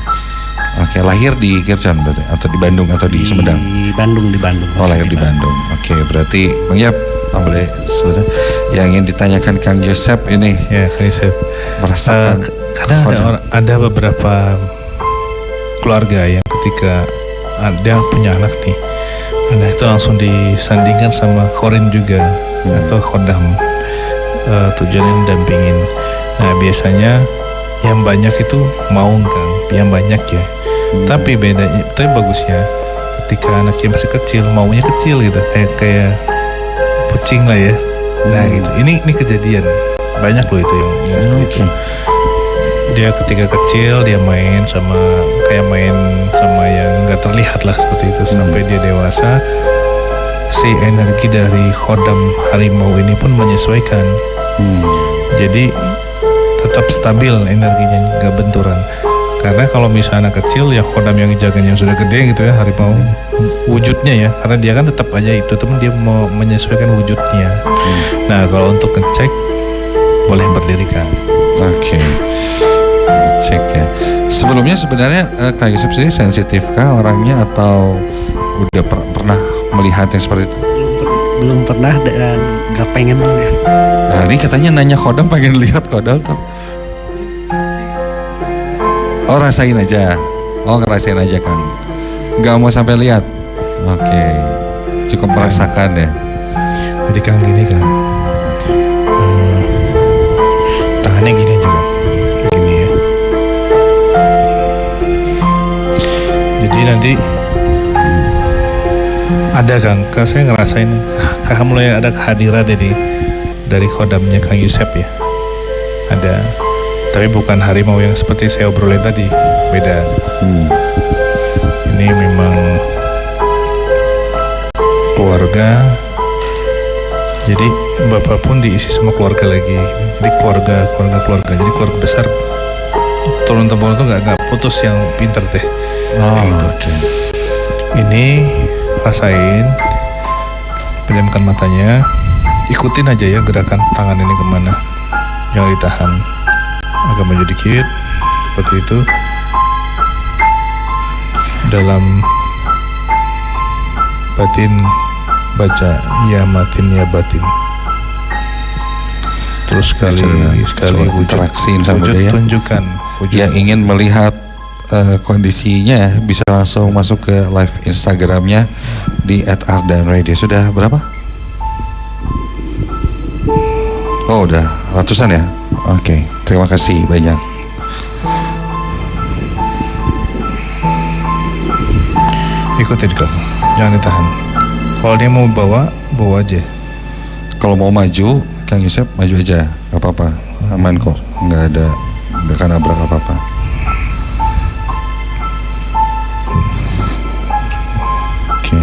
Oke, lahir di Kircon berarti atau di Bandung atau di Sumedang? Di Bandung. Oh, lahir di Bandung. Oke, berarti Bang Yap, boleh sebentar yang ingin ditanyakan Kang Yusep ini. Ya, Kang Yusep. Merasakan kadang ada beberapa keluarga yang ketika dia punya anak nih, anak itu langsung disandingkan sama khorin juga atau khodam, tujuannya dampingin. Nah biasanya yang banyak itu mau kan, yang banyak ya. Tapi bedanya, tapi bagusnya ketika anaknya masih kecil, maunya kecil gitu, kayak kucing lah ya. Nah gitu, ini kejadian banyak loh itu yang gitu. Dia ketika kecil dia main sama yang nggak terlihat lah seperti itu sampai dia dewasa. Si energi dari khodam harimau ini pun menyesuaikan. Jadi tetap stabil energinya, nggak benturan. Karena kalau misalnya anak kecil ya khodam yang jaganya sudah gede gitu ya, harimau wujudnya ya, karena dia kan tetap aja itu, teman dia mau menyesuaikan wujudnya. Nah kalau untuk ngecek boleh berdirikan. Oke. Cek ya. Sebelumnya sebenarnya Kak Yusuf sendiri sensitifkah orangnya atau udah pernah melihat yang seperti itu? Belum pernah dan nggak pengen lihat. Nah ini katanya nanya khodam, pengen lihat khodam tuh. Oh rasain aja. Oh ngerasain aja Kang. Nggak mau sampai lihat. Oke. Cukup merasakan ya. Jadi Kang gini kan, tangannya gini aja Kang. Gini ya. Jadi nanti ada Kang saya ngerasain mulai ada kehadiran dari khodamnya Kang Yusep ya. Ada, tapi bukan harimau yang seperti saya obrolin tadi, beda. Ini memang keluarga. Jadi bapak pun diisi sama keluarga lagi. Jadi keluarga. Jadi keluarga besar. Turun temurun itu nggak putus yang pinter teh. Gitu. Oke. Ini rasain, pejamkan matanya, ikutin aja ya gerakan tangan ini kemana. Jangan ditahan. Agak maju dikit, seperti itu. Dalam batin baca ya matin ya batin. Terus sekali wujud, interaksi sama wujud dia. tunjukkan. Wujud. Yang ingin melihat kondisinya bisa langsung masuk ke live Instagramnya di @ardanradio. Sudah berapa? Oh udah ratusan ya. Oke, terima kasih banyak. Ikutin Kang, jangan ditahan. Kalau dia mau bawa aja. Kalau mau maju, Kang Yusep maju aja, gak apa-apa, aman kok, nggak akan nabrak apa-apa. Oke,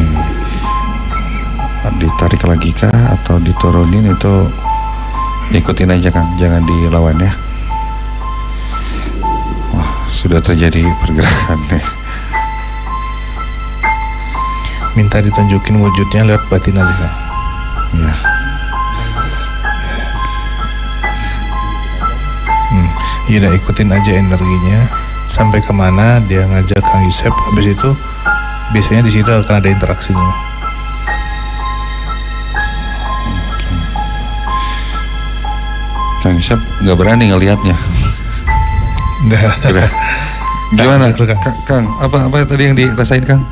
ditarik lagi kah atau diturunin itu ikutin aja Kang, jangan dilawan ya. Wah, sudah terjadi pergerakan nih. Minta ditunjukin wujudnya lewat batin aja Kang. Ya. Iya, ikutin aja energinya sampai kemana dia ngajak Kang Yusep. Habis itu biasanya di situ akan ada interaksinya. Kang Yusep nggak berani ngelihatnya. Udah. Gimana, Kang? Apa tadi yang dirasain Kang?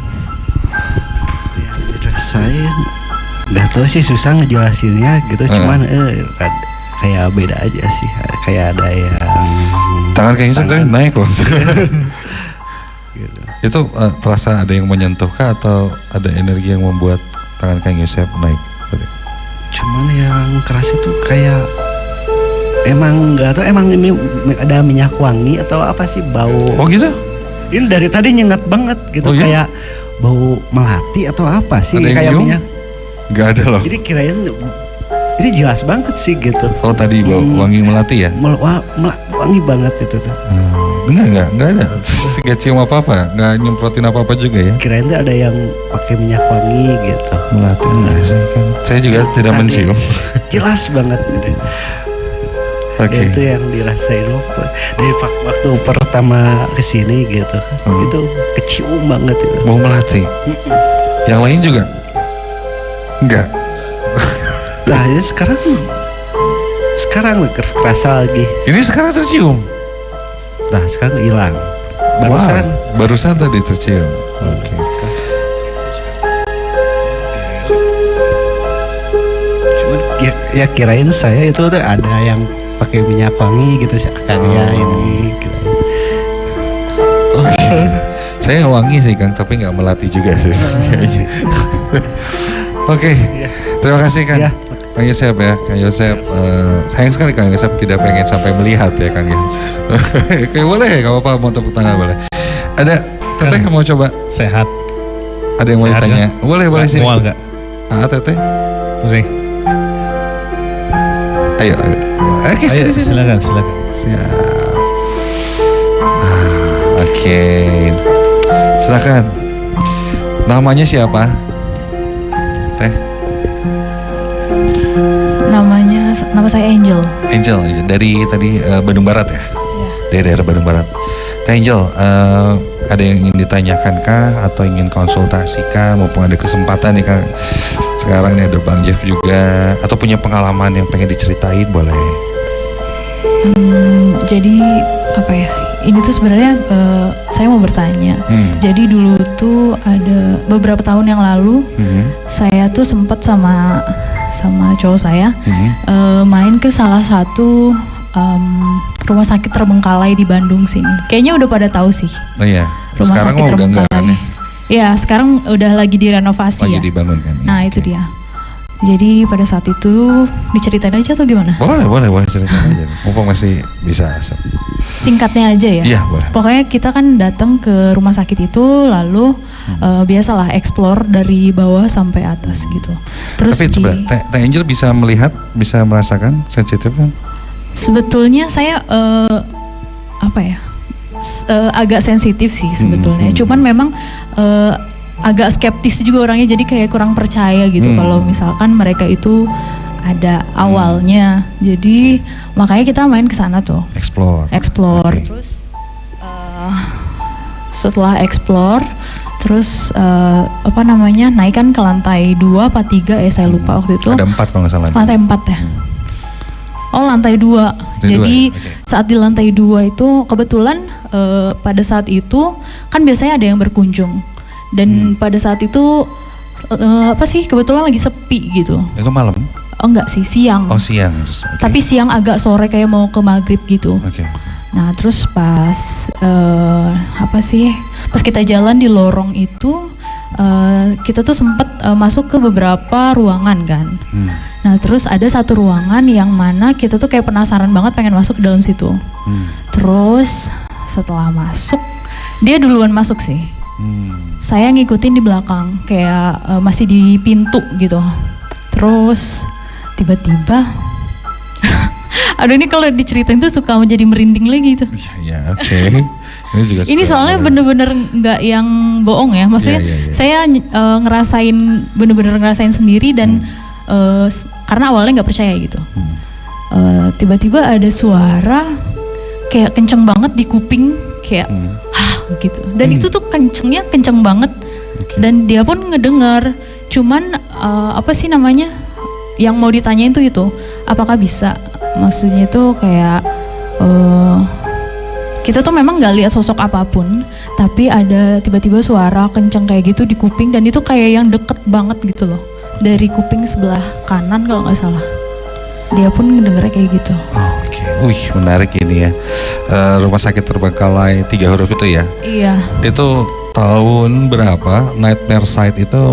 Saya nggak tahu sih, susah ngejelasinnya gitu. Cuman kayak beda aja sih, kayak ada yang tangan Kang Yusep tadi naik loh. gitu. Itu terasa ada yang menyentuh kah atau ada energi yang membuat tangan Kang Yusep naik? Cuman yang keras itu kayak emang nggak tahu, emang ini ada minyak wangi atau apa sih, bau. Oh gitu? Ini dari tadi nyengat banget gitu. Oh, iya? Kayak bau melati atau apa sih, ada kayak yang minyak. Nggak ada loh. Jadi kirain ini jelas banget sih gitu. Oh tadi bau wangi melati ya? Wangi banget itu tuh. Enggak ada. Nggak cium apa-apa, nggak nyemprotin apa-apa juga ya? Kirain tuh ada yang pakai minyak wangi gitu. Melati enggak sih kan? Saya juga tidak Tadi mencium. Jelas banget gitu. Oke. Itu yang dirasain dari waktu pertama kesini gitu. Itu kecium banget itu. Bau melati. Yang lain juga? Enggak. Nah ya sekarang kerasa lagi. Ini sekarang tercium. Nah sekarang hilang. Barusan tadi tercium. Oke. Cuman ya kirain saya itu ada yang pakai minyak wangi gitu sih, karya ini. Gitu. Saya wangi sih Kang, tapi nggak melati juga sih. Oke. Terima kasih Kang. Ya. Kang Yusep ya, Kang Yusep. Sayang sekali Kang Yusep tidak pengen sampai melihat ya Kang ya. Kayak boleh, nggak apa-apa, mau tepuk tangan boleh. Ada Teteh yang mau coba? Sehat. Ada yang mau Sehat, ditanya? kan? Boleh sih. Mual nggak? Teteh. Pusing. Ayo. Oke, Ayo, sini. silakan. Siap. Oke. Silakan. Namanya siapa? Teh. Nama saya Angel. Angel dari tadi Bandung Barat ya? Iya. Dari daerah Bandung Barat. Teh Angel, ada yang ingin ditanyakan kah atau ingin konsultasi kah? Mumpung ada kesempatan nih Kang. Sekarang nih ada Bang Jeff juga, atau punya pengalaman yang pengen diceritain boleh. Jadi apa ya? Ini tuh sebenarnya saya mau bertanya. Jadi dulu tuh ada beberapa tahun yang lalu saya tuh sempat sama cowok saya main ke salah satu rumah sakit terbengkalai di Bandung sini. Kayaknya udah pada tahu sih. Oh iya. Rumah Sekarang sakit udah enggak kan terbengkalai. ya? Ya sekarang udah lagi direnovasi Lagi ya. dibangun kan? Nah itu dia. Jadi pada saat itu diceritain aja atau gimana? Boleh ceritain aja. Mumpung masih bisa. Singkatnya aja ya. Iya boleh. Pokoknya kita kan datang ke rumah sakit itu lalu biasalah explore dari bawah sampai atas gitu. Terus Tapi coba Teh Angel bisa melihat, bisa merasakan, sensitif kan? sebetulnya saya agak sensitif sih sebetulnya. Cuman memang agak skeptis juga orangnya, jadi kayak kurang percaya gitu kalau misalkan mereka itu ada awalnya. Jadi makanya kita main ke sana tuh. Explore. Okay. Terus setelah explore terus naik kan ke lantai 2 apa 3 saya lupa waktu itu. Ada 4 kalau nggak salah. Lantai 4 ya. Oh, lantai 2. Jadi Okay. saat di lantai 2 itu kebetulan pada saat itu kan biasanya ada yang berkunjung. Dan pada saat itu kebetulan lagi sepi gitu. Itu malam? Oh enggak sih, siang. Oh siang. Okay. Tapi siang agak sore kayak mau ke maghrib gitu. Oke. Nah terus pas pas kita jalan di lorong itu kita tuh sempat masuk ke beberapa ruangan kan. Nah terus ada satu ruangan yang mana kita tuh kayak penasaran banget pengen masuk ke dalam situ. Terus setelah masuk, dia duluan masuk sih. Saya ngikutin di belakang kayak masih di pintu gitu. Terus tiba-tiba aduh ini kalau diceritain tuh suka menjadi merinding lagi gitu. Ya oke. Ini soalnya bener-bener nggak yang bohong ya. Maksudnya saya bener-bener ngerasain sendiri dan karena awalnya nggak percaya gitu. Tiba-tiba ada suara kayak kenceng banget di kuping kayak gitu. Dan itu tuh kencengnya kenceng banget. Dan dia pun ngedengar. Cuman yang mau ditanyain tuh itu apakah bisa? Maksudnya itu kayak kita tuh memang nggak lihat sosok apapun, tapi ada tiba-tiba suara kenceng kayak gitu di kuping dan itu kayak yang deket banget gitu loh. Dari kuping sebelah kanan kalau nggak salah. Dia pun ngedengernya kayak gitu. Oke. Wih, menarik ini ya. Rumah sakit terbengkalai 3 huruf itu ya? Iya. Itu tahun berapa? Nightmare Site itu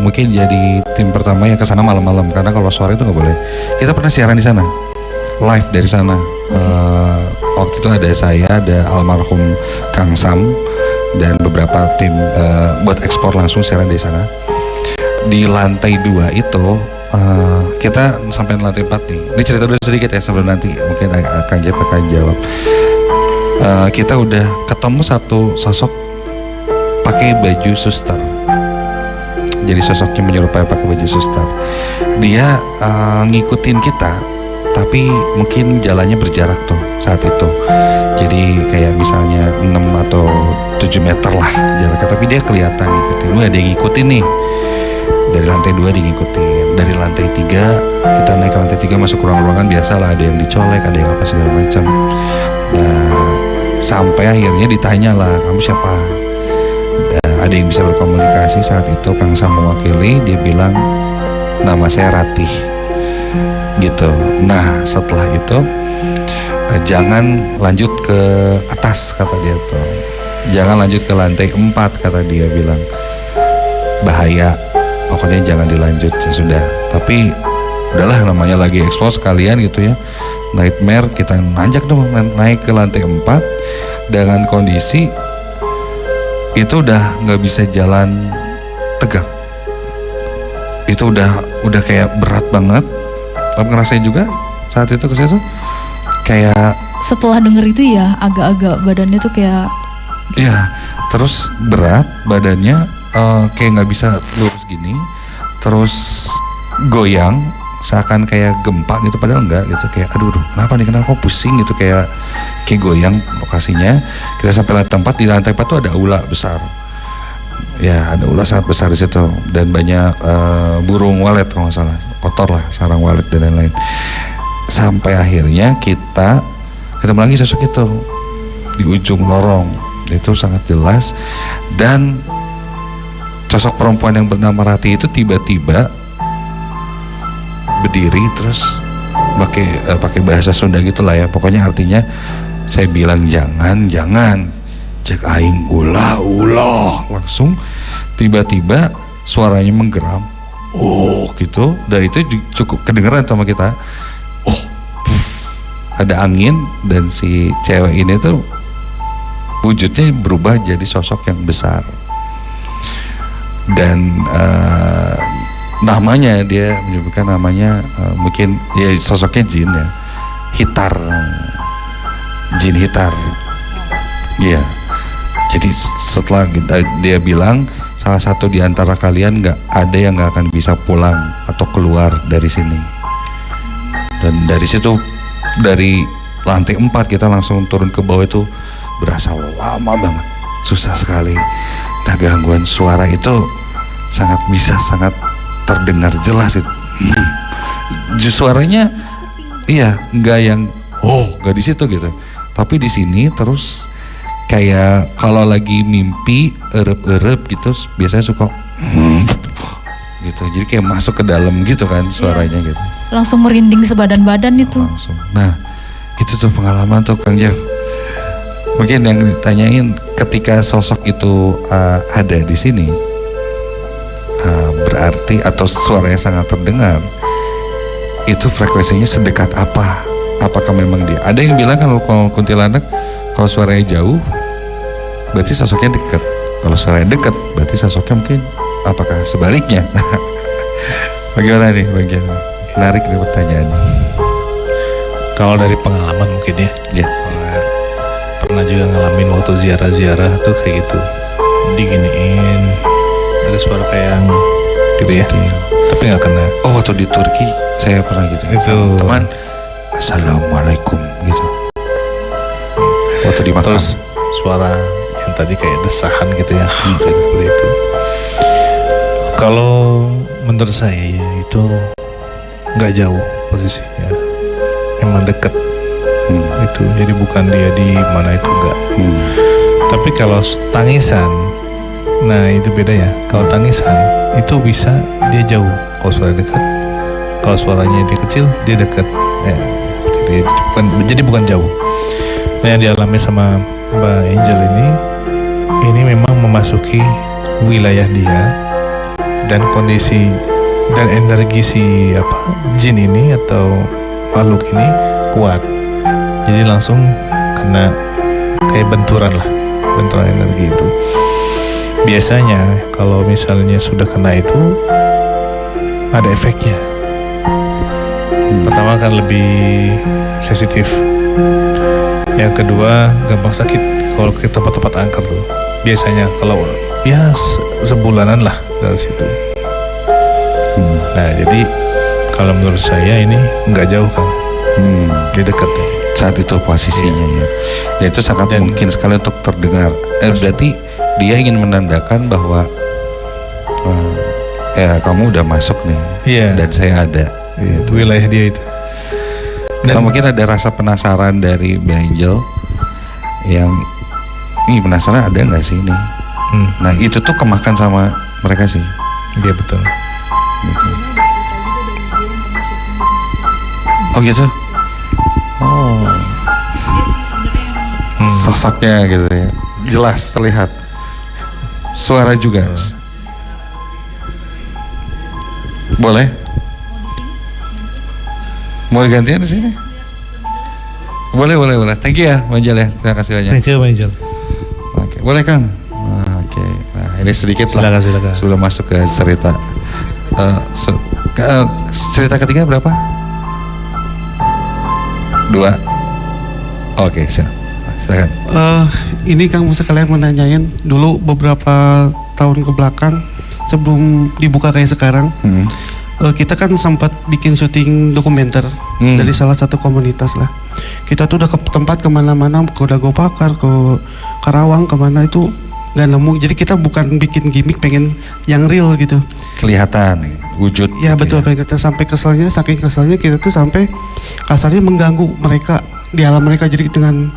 mungkin jadi tim pertama yang kesana malam-malam karena kalau sore itu nggak boleh. Kita pernah siaran di sana, live dari sana. Waktu itu ada saya, ada almarhum Kang Sam dan beberapa tim buat ekspor langsung siaran di sana. Di lantai 2 itu kita sampai lantai 4 nih. Ini cerita dulu sedikit ya sebelum nanti mungkin Kang Jeff akan jawab. Kita udah ketemu satu sosok pakai baju suster. Jadi sosoknya menyerupai pakai baju suster. Dia ngikutin kita, tapi mungkin jalannya berjarak tuh saat itu. Jadi kayak misalnya 6 atau 7 meter lah jaraknya, tapi dia kelihatan ngikutin. Wah, ada yang ngikutin nih. Dari lantai 2 dia ngikutin. Dari lantai 3 kita naik ke lantai 3 masuk ruang-ruangan biasa lah, ada yang dicolek, ada yang apa segala macam. Nah, sampai akhirnya ditanya lah, kamu siapa? Ada yang bisa berkomunikasi saat itu. Kang Sam mewakili, dia bilang nama saya Ratih gitu. Nah setelah itu jangan lanjut ke atas kata dia tuh, jangan lanjut ke lantai 4 kata dia bilang, bahaya, pokoknya jangan dilanjut ya sudah. Tapi udahlah namanya lagi ekspos sekalian gitu ya, nightmare, kita nanjak dong naik ke lantai 4 dengan kondisi itu udah nggak bisa jalan tegak, itu udah kayak berat banget. Kamu ngerasain juga saat itu ke situ? Kayak setelah denger itu ya agak-agak badannya tuh kayak iya, terus berat badannya, kayak nggak bisa lurus gini, terus goyang seakan kayak gempa gitu, padahal enggak gitu, kayak aduh kenapa kok pusing gitu, kayak goyang lokasinya. Kita sampai lantai 4, di lantai 4 tuh ada aula besar. Ya, ada aula sangat besar di situ dan banyak burung walet kalau nggak salah, kotor lah, sarang walet dan lain-lain. Sampai akhirnya kita ketemu lagi sosok itu di ujung lorong. Itu sangat jelas, dan sosok perempuan yang bernama Rati itu tiba-tiba berdiri terus pakai bahasa Sunda gitulah ya, pokoknya artinya saya bilang jangan cek aing ulah langsung tiba-tiba suaranya menggeram gitu, dan itu cukup kedengeran sama kita. Ada angin dan si cewek ini tuh wujudnya berubah jadi sosok yang besar dan namanya, dia menyebutkan namanya mungkin ya sosoknya jin ya, jin hitar. Iya. Jadi setelah dia bilang salah satu di antara kalian nggak ada yang nggak akan bisa pulang atau keluar dari sini. Dan dari situ, dari lantai 4 kita langsung turun ke bawah, itu berasa lama banget, susah sekali. Nah, gangguan suara itu sangat terdengar jelas itu. Suaranya Iya, nggak yang nggak di situ gitu. Tapi di sini terus kayak kalau lagi mimpi erep-erep gitu, biasanya suka gitu. Jadi kayak masuk ke dalam gitu kan suaranya gitu. Langsung merinding sebadan-badan itu. Langsung. Nah, itu tuh pengalaman tuh Kang Jeff. Mungkin yang ditanyain ketika sosok itu ada di sini, berarti atau suaranya sangat terdengar, itu frekuensinya sedekat apa? Apakah memang dia? Ada yang bilang kalau kuntilanak kalau suaranya jauh berarti sosoknya dekat. Kalau suaranya dekat berarti sosoknya mungkin apakah sebaliknya? Bagaimana nih bagian? Menarik nih pertanyaan. Kalau dari pengalaman mungkin ya. Ya. Pernah juga ngalamin waktu ziarah-ziarah tuh kayak gitu. Diginiin ada suara kayak yang gitu ya. Tapi nggak kena. Oh, waktu di Turki saya pernah gitu. Itu teman, assalamualaikum gitu. Waktu di Makkah. Terus suara yang tadi kayak desahan gitu ya, kayak seperti itu. Kalau menurut saya ya itu nggak jauh posisinya, emang deket. Itu jadi bukan dia di mana itu enggak. Tapi kalau tangisan, nah itu beda ya. Kalau tangisan itu bisa dia jauh. Kalau suara dekat, kalau suaranya dia kecil dia dekat. Ya, gitu. Jadi bukan jauh. Nah yang dialami sama Mbak Angel ini memang memasuki wilayah dia dan kondisi dan energi si jin ini atau makhluk ini kuat. Jadi langsung kena kayak benturan energi itu. Biasanya kalau misalnya sudah kena itu ada efeknya. Pertama kan lebih sensitif. Yang kedua gampang sakit kalau ke tempat-tempat angker tuh. Biasanya kalau ya sebulanan lah dari situ. Nah jadi kalau menurut saya ini nggak jauh kan, dia dekat ya. Saat itu posisinya ya. Dan itu sangat mungkin sekali untuk terdengar. Berarti dia ingin menandakan bahwa kamu udah masuk nih. Iya. Dan saya ada. Iya, itu wilayah dia itu. Dan mungkin ada rasa penasaran dari Mbak Angel yang penasaran ada nggak sih ini. Nah itu tuh kemakan sama mereka sih. Iya betul. Gitu. Oh gitu. Oh. Sosoknya gitu ya. Jelas terlihat. Suara juga. Boleh? Mau gantian di sini? Boleh. Thank you ya, Mbak Angel ya. Terima kasih banyak. Thank you, Mbak Angel. Oke, boleh Kang? Oke. Nah, ini sedikit lah. Silakan. Sebelum masuk ke cerita. Cerita ketiga berapa? 2. Oke, silakan. Ini Kang sekalian mau nanyain dulu beberapa tahun ke belakang sebelum dibuka kayak sekarang. Kita kan sempat bikin syuting dokumenter dari salah satu komunitas lah. Kita tuh udah ke tempat kemana-mana, ke Dago Pakar, ke Karawang, kemana itu nggak nemu. Jadi kita bukan bikin gimmick, pengen yang real gitu. Kelihatan wujud. Ya betul, kita sampai keselnya, saking keselnya kita tuh sampai kasarnya mengganggu mereka di alam mereka. Jadi dengan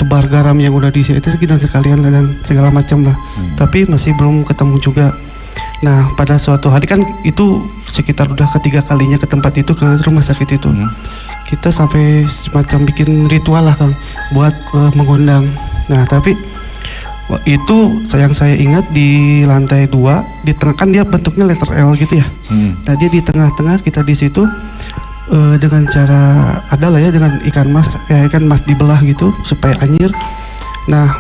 tebar garam yang udah diisi itu dan sekalian dan segala macam lah. Tapi masih belum ketemu juga. Nah pada suatu hari kan itu sekitar udah ketiga kalinya ke tempat itu, ke rumah sakit itu. Kita sampai semacam bikin ritual lah Kang buat mengundang. Nah tapi itu yang saya ingat di lantai 2 di tengah kan dia bentuknya letter L gitu ya. Nah dia di tengah-tengah, kita di situ dengan cara adalah ya dengan ikan mas dibelah gitu supaya anyir. Nah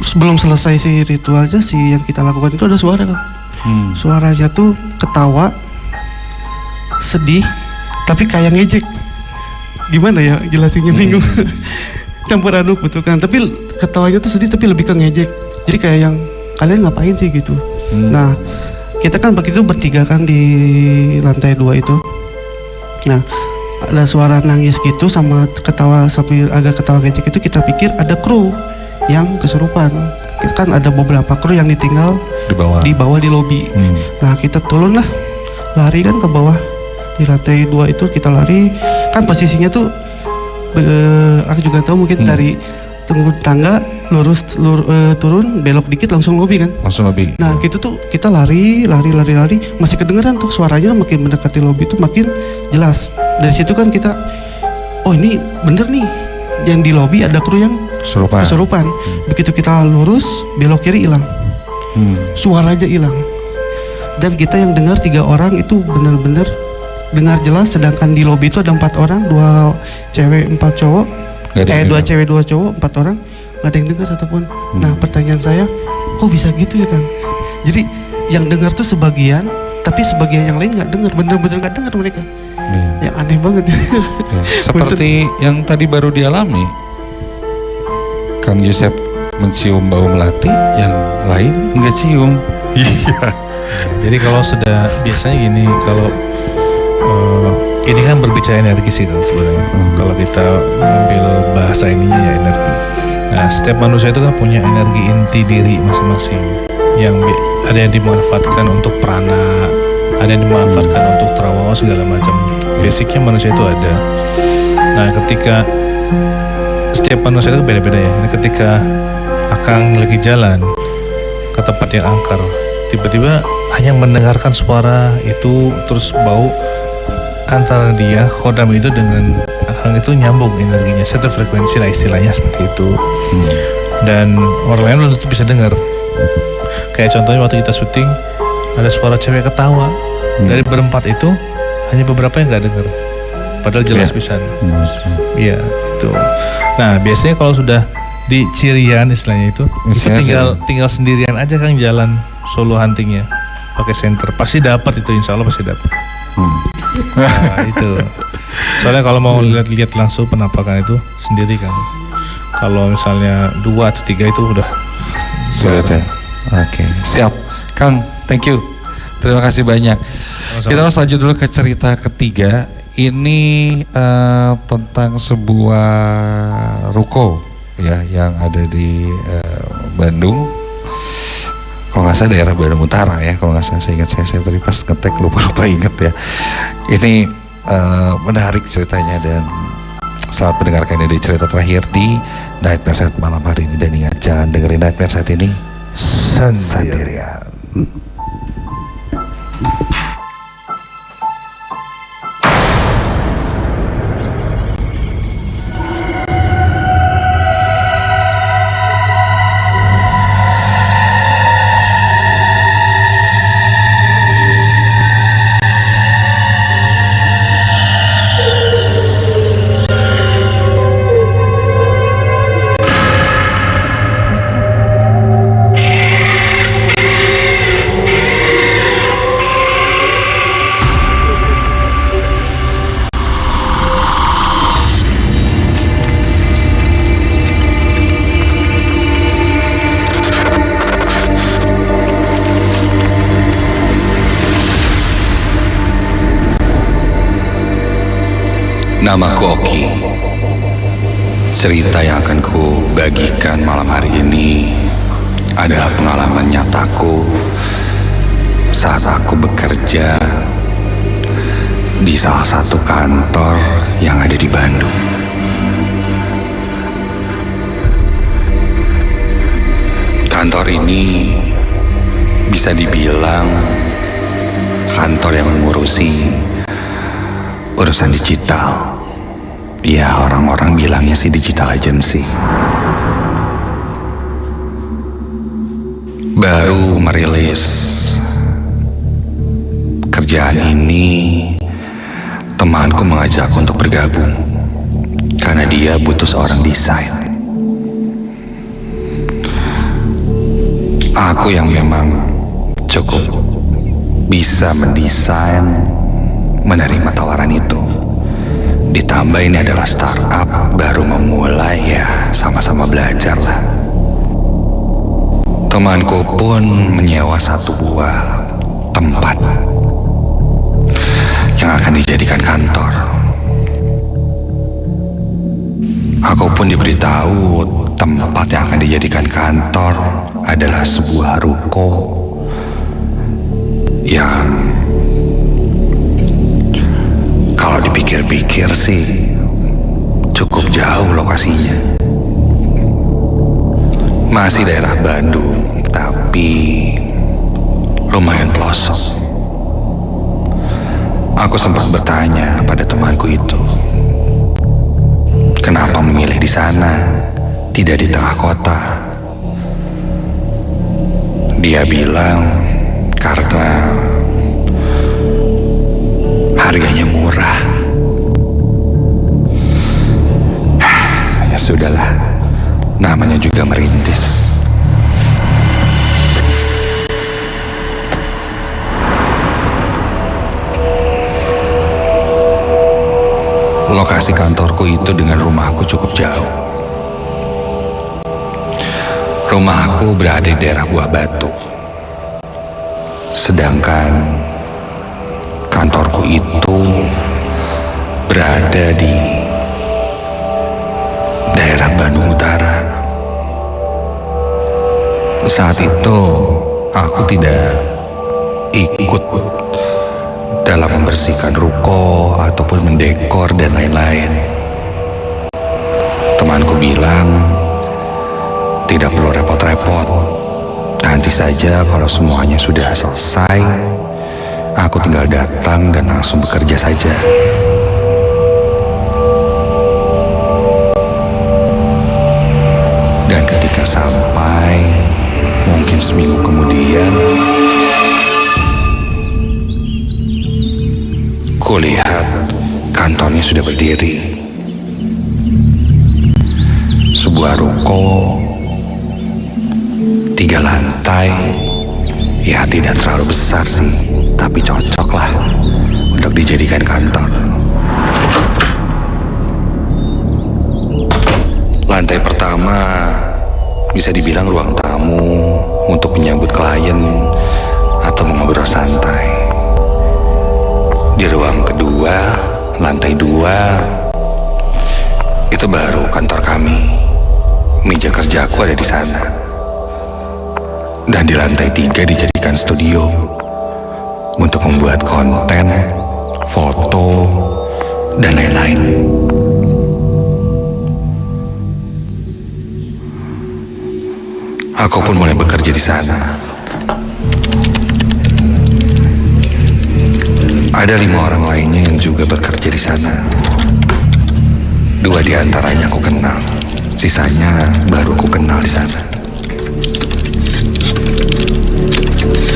sebelum selesai si ritualnya yang kita lakukan itu ada suara Kang. Suaranya tuh ketawa, sedih, tapi kayak ngejek. Gimana ya jelasinnya, bingung. Campur aduk betul kan. Tapi ketawanya tuh sedih tapi lebih ke ngejek. Jadi kayak yang kalian ngapain sih gitu. Nah kita kan begitu bertiga kan di lantai 2 itu. Nah ada suara nangis gitu sama ketawa sambil agak ketawa ngejek itu, kita pikir ada kru yang kesurupan. Kan ada beberapa kru yang ditinggal di bawah di lobi. Nah kita turun lah, lari kan ke bawah. Di lantai 2 itu kita lari, kan posisinya tuh aku juga tahu mungkin dari tunggu tangga lurus turun belok dikit langsung lobi kan. Langsung lobi. Nah gitu tuh kita lari masih kedengeran tuh suaranya makin mendekati lobi tuh makin jelas. Dari situ kan kita oh ini bener nih yang di lobi ada kru yang kesurupan. Begitu kita lurus belok kiri hilang. Suaranya hilang. Dan kita yang dengar 3 orang itu benar-benar dengar jelas, sedangkan di lobi itu ada 4 orang, 2 cewek 4 cowok. 2 cewek 2 cowok 4 orang, nggak ada yang dengar satupun. Nah pertanyaan saya, kok bisa gitu ya Kang? Jadi yang dengar tuh sebagian, tapi sebagian yang lain nggak dengar, bener-bener nggak dengar mereka. Ya aneh banget. Seperti yang tadi baru dialami, Kang Yusef mencium bau melati, yang lain nggak cium. Iya. Jadi kalau sudah biasanya gini, kalau ini kan berbicara energi sih sebenarnya. Kalau kita ambil bahasa ininya ya energi. Nah, setiap manusia itu kan punya energi inti diri masing-masing. Yang ada yang dimanfaatkan untuk prana, ada yang dimanfaatkan untuk trawawa segala macam. Basicnya manusia itu ada. Nah, ketika setiap manusia itu beda-beda ya. Ini ketika Akang lagi jalan ke tempat yang angker, tiba-tiba hanya mendengarkan suara itu, terus bau antara dia kodam itu dengan Akang itu nyambung energinya, satu frekuensi lah istilahnya seperti itu. Dan orang lain belum tentu bisa dengar. Kayak contohnya waktu kita syuting ada suara cewek ketawa. Dari berempat itu hanya beberapa yang nggak dengar, padahal jelas pisan. Iya itu. Nah biasanya kalau sudah di Cirian istilahnya itu tinggal sendirian aja Kang jalan solo huntingnya pakai senter, pasti dapat itu, insya Allah pasti dapat. Nah, itu soalnya kalau mau lihat langsung penampakan itu sendiri kan, kalau misalnya 2 atau 3 itu udah sulit ya. Oke, siap Kang, thank you, terima kasih banyak. Sama-sama. Kita lanjut dulu ke cerita ketiga. Ini tentang sebuah ruko ya yang ada di Bandung. Kalau nggak salah daerah Bandung Utara ya, kalau nggak salah, saya ingat saya tadi pas ngetek lupa inget ya. Ini menarik ceritanya, dan selamat mendengarkan ini di cerita terakhir di Nightmare Set malam hari ini. Dan ingat, jangan dengerin Nightmare Set ini sendirian. Namaku Oki. Cerita yang akan ku bagikan malam hari ini adalah pengalaman nyataku saat aku bekerja di salah satu kantor yang ada di Bandung. Kantor ini bisa dibilang kantor yang mengurusi urusan digital. Ya, orang-orang bilangnya sih digital agency. Baru merilis kerjaan ini, temanku mengajak untuk bergabung karena dia butuh seorang desain. Aku yang memang cukup bisa mendesain menerima tawaran itu. Ditambah ini adalah startup baru memulai, ya sama-sama belajar lah. Temanku pun menyewa satu buah tempat yang akan dijadikan kantor. Aku pun diberitahu tempat yang akan dijadikan kantor adalah sebuah ruko yang pikir-pikir sih cukup jauh lokasinya. Masih daerah Bandung, tapi lumayan pelosok. Aku sempat bertanya pada temanku itu, kenapa memilih di sana, tidak di tengah kota. Dia bilang karena harganya murah. Ya sudahlah, namanya juga merintis. Lokasi kantorku itu dengan rumahku cukup jauh. Rumahku berada di daerah Buah Batu. Sedangkan kantorku itu berada di daerah Bandung Utara. Saat itu aku tidak ikut dalam membersihkan ruko ataupun mendekor dan lain-lain. Temanku bilang tidak perlu repot-repot. Nanti saja kalau semuanya sudah selesai, aku tinggal datang dan langsung bekerja saja. Dan ketika sampai, mungkin seminggu kemudian, kulihat kantornya sudah berdiri. Sebuah ruko 3 lantai, ya tidak terlalu besar sih, tapi cocok lah untuk dijadikan kantor. Lantai pertama bisa dibilang ruang tamu untuk menyambut klien atau mengobrol santai. Di ruang kedua, lantai 2, itu baru kantor kami. Meja kerjaku ada di sana. Dan di lantai 3 dijadikan studio untuk membuat konten, foto, dan lain-lain. Aku pun mulai bekerja di sana. Ada 5 orang lainnya yang juga bekerja di sana. 2 di antaranya aku kenal, sisanya baru aku kenal di sana.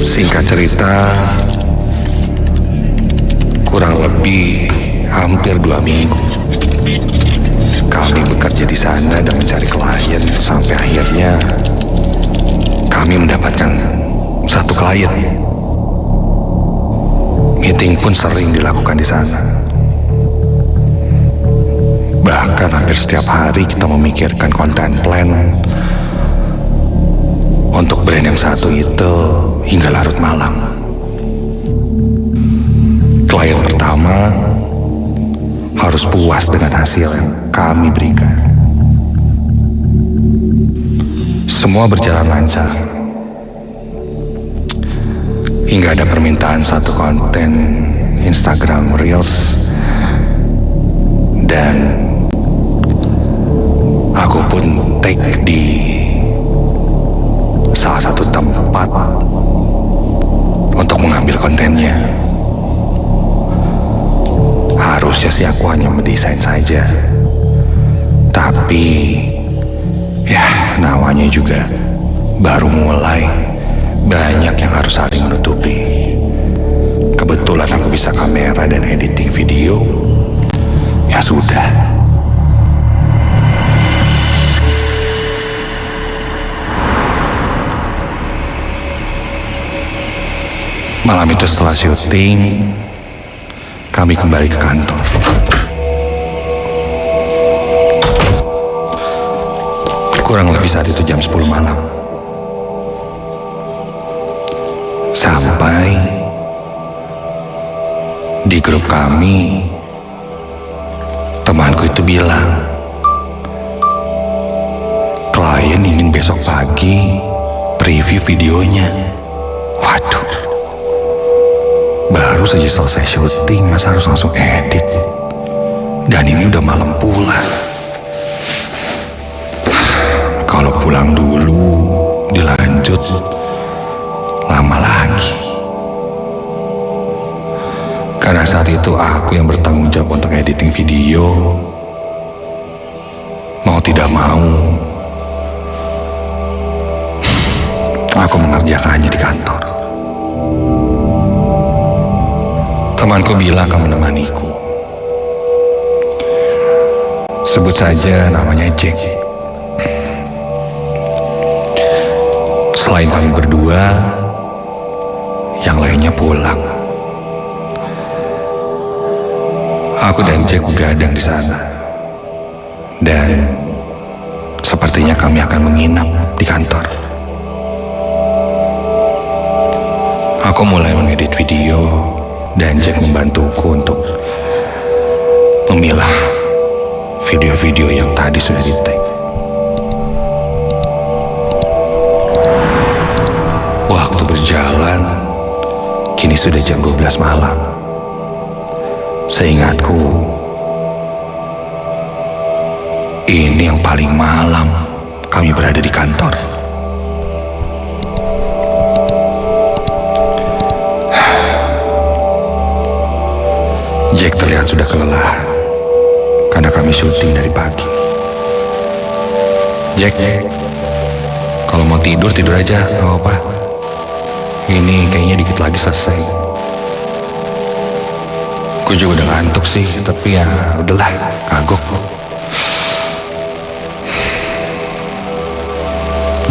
Singkat cerita, kurang lebih hampir 2 minggu kami bekerja di sana dan mencari klien sampai akhirnya kami mendapatkan 1 klien. Meeting pun sering dilakukan di sana. Bahkan hampir setiap hari kita memikirkan konten plan untuk brand yang satu itu hingga larut malam. Klien pertama harus puas dengan hasil yang kami berikan. Semua berjalan lancar. Hingga ada permintaan satu konten Instagram Reels. Dan aku pun take di salah satu tempat untuk mengambil kontennya. Harusnya sih aku hanya mendesain saja, tapi ya namanya juga baru mulai, banyak yang harus saling menutupi. Kebetulan aku bisa kamera dan editing video, ya sudah. Malam itu setelah syuting, kami kembali ke kantor. Kurang lebih saat itu jam 10 malam. Sampai di grup kami, temanku itu bilang, klien ingin besok pagi preview videonya. Waduh, baru saja selesai syuting, masa harus langsung edit? Dan ini udah malam pula. Kalau pulang dulu, dilanjut lama lagi. Karena saat itu aku yang bertanggung jawab untuk editing video. Mau tidak mau, aku mengerjakannya di kantor. Temanku bilang akan menemaniku. Sebut saja namanya Jack. Selain kami berdua, yang lainnya pulang. Aku dan Jack begadang di sana. Dan sepertinya kami akan menginap di kantor. Aku mulai mengedit video dan Jack membantuku untuk memilah video-video yang tadi sudah di-tag. Waktu berjalan, kini sudah jam 12 malam. Seingatku, ini yang paling malam kami berada di kantor. Jack terlihat sudah kelelahan karena kami syuting dari pagi. Jack, kalau mau tidur aja, gak apa-apa. Ini kayaknya dikit lagi selesai. Gue juga udah ngantuk sih, tapi ya udahlah, kagok.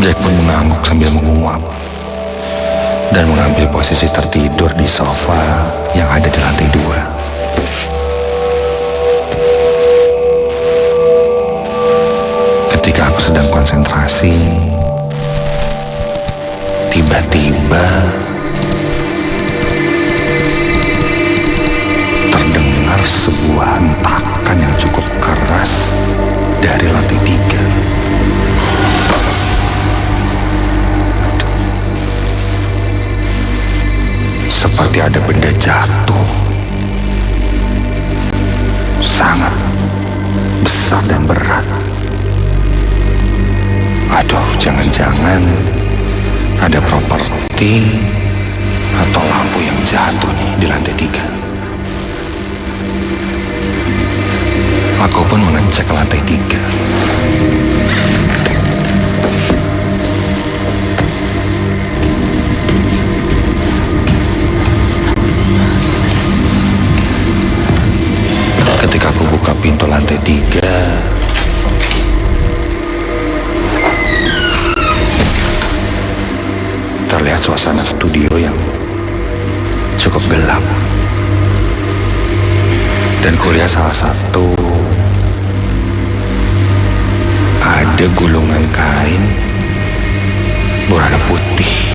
Jack pun mengangguk sambil menguap dan mengambil posisi tertidur di sofa yang ada di lantai 2. Ketika aku sedang konsentrasi, tiba-tiba terdengar sebuah hentakan yang cukup keras dari lantai 3. Seperti ada benda jatuh, sangat besar dan berat. Aduh, jangan-jangan ada properti atau lampu yang jatuh nih di lantai 3. Aku pun mengecek ke lantai 3. Ketika aku buka pintu lantai 3, terlihat suasana studio yang cukup gelap. Dan kulihat salah satu ada gulungan kain berwarna putih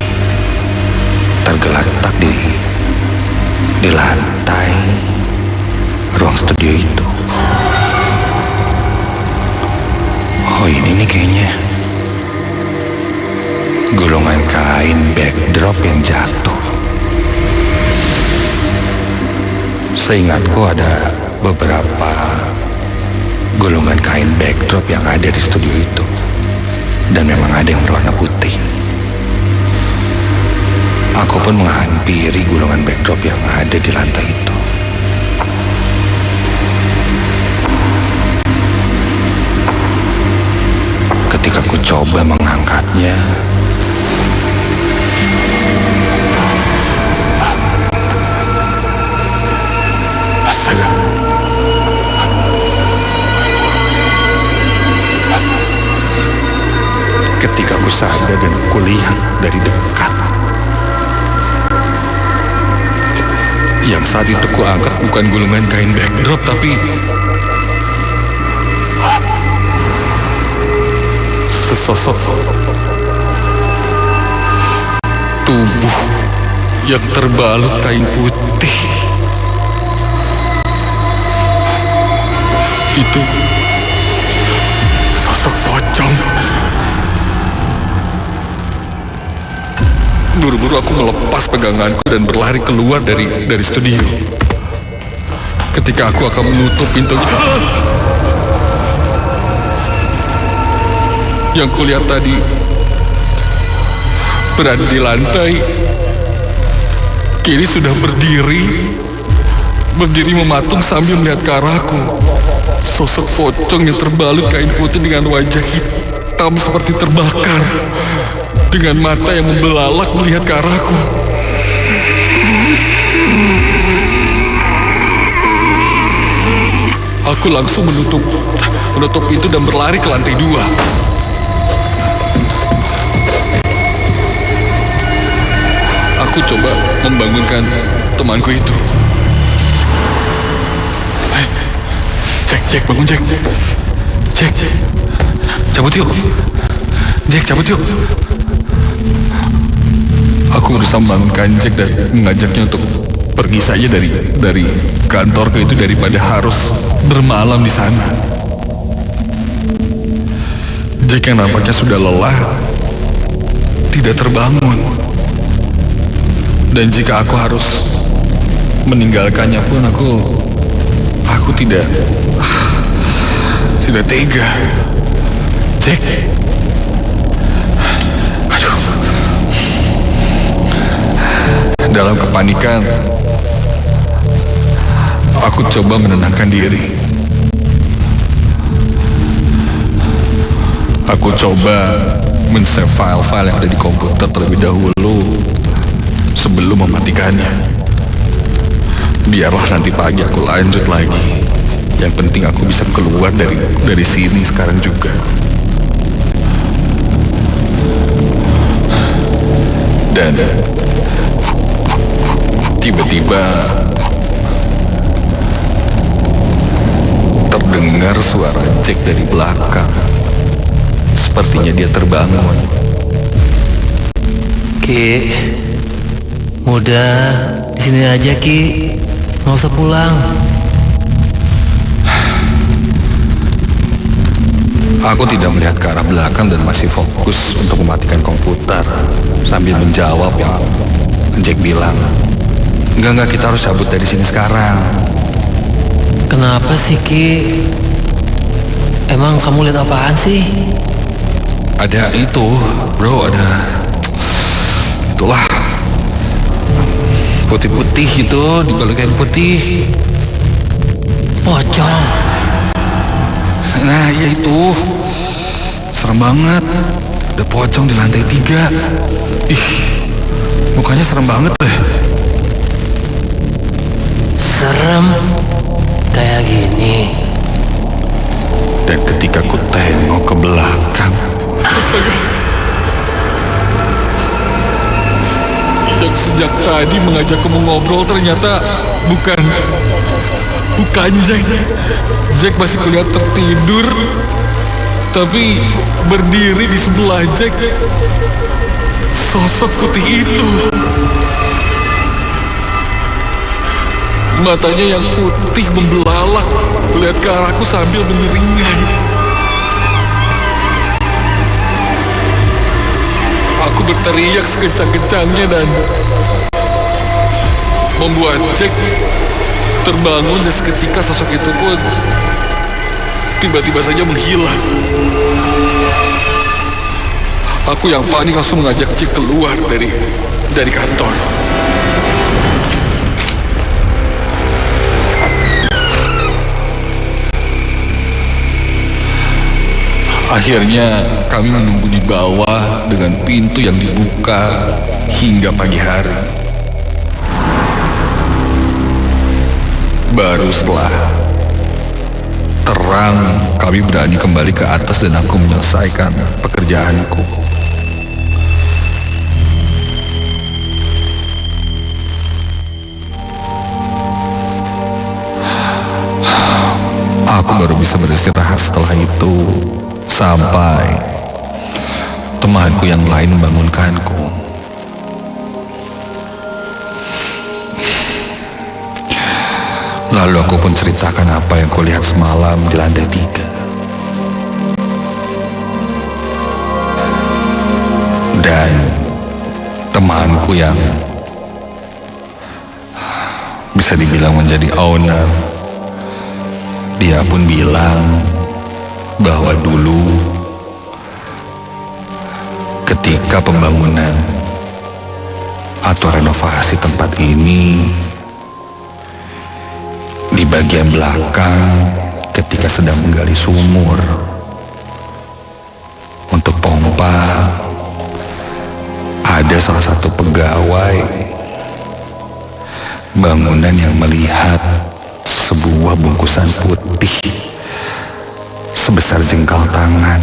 tergeletak di lantai ruang studio itu. Oh, ini nih kayaknya gulungan kain backdrop yang jatuh. Seingatku ada beberapa gulungan kain backdrop yang ada di studio itu. Dan memang ada yang berwarna putih. Aku pun menghampiri gulungan backdrop yang ada di lantai itu. Ketika ku coba mengangkatnya, astaga. Ketika ku sadar dan kulihat dari dekat, yang saat itu ku angkat bukan gulungan kain backdrop, tapi sesosok tubuh yang terbalut kain putih. Itu sosok pocong. Buru-buru aku melepas peganganku dan berlari keluar dari studio. Ketika aku akan menutup pintu, yang kulihat tadi berada di lantai, kini sudah berdiri mematung sambil melihat ke arahku. Sosok pocong yang terbalut kain putih dengan wajah hitam seperti terbakar, dengan mata yang membelalak melihat ke arahku. Aku langsung menutup pintu dan berlari ke lantai 2. Aku coba membangunkan temanku itu. Jack, bangun Jack. Jack, cabut yuk. Jack, cabut yuk. Aku berusaha membangunkan Jack dan mengajaknya untuk pergi saja dari kantorku itu daripada harus bermalam di sana. Jack yang nampaknya sudah lelah tidak terbangun. Dan jika aku harus meninggalkannya pun aku tidak tega. Jack. Aduh. Dalam kepanikan, aku coba menenangkan diri. Aku coba men-save file-file yang ada di komputer terlebih dahulu sebelum mematikannya. Biarlah nanti pagi aku lanjut lagi. Yang penting aku bisa keluar dari sini sekarang juga. Dan tiba-tiba terdengar suara Jack dari belakang. Sepertinya dia terbangun. Ki, udah di sini aja Ki, nggak usah pulang. Aku tidak melihat ke arah belakang dan masih fokus untuk mematikan komputer sambil menjawab yang Jack bilang. Enggak, kita harus cabut dari sini sekarang. Kenapa sih Ki? Emang kamu lihat apaan sih? Ada itu, bro, itulah putih-putih itu di balik kain putih. Pocong. Nah, ya itu. Serem banget. Ada pocong di lantai 3. Ih, mukanya serem banget deh. Serem kayak gini. Dan ketika ku tengok ke belakang, yang sejak tadi mengajakku ngobrol ternyata bukan Jack. Jack masih kulihat tertidur, tapi berdiri di sebelah Jack sosok putih itu. Matanya yang putih membelalak melihat ke arahku sambil menyeringai. Aku berteriak sekencang-kencangnya dan membuat Jack terbangun, dan seketika sosok itu pun tiba-tiba saja menghilang. Aku yang panik langsung mengajak Jack keluar dari kantor. Akhirnya kami menunggu di bawah dengan pintu yang dibuka hingga pagi hari. Baru setelah terang, kami berani kembali ke atas dan aku menyelesaikan pekerjaanku. Aku baru bisa beristirahat setelah itu sampai temanku yang lain membangunkanku. Lalu aku pun ceritakan apa yang kulihat semalam di lantai 3. Dan temanku yang bisa dibilang menjadi owner Dia pun bilang bahwa dulu ketika pembangunan atau renovasi tempat ini, di bagian belakang ketika sedang menggali sumur untuk pompa, ada salah satu pegawai bangunan yang melihat sebuah bungkusan putih sebesar jengkal tangan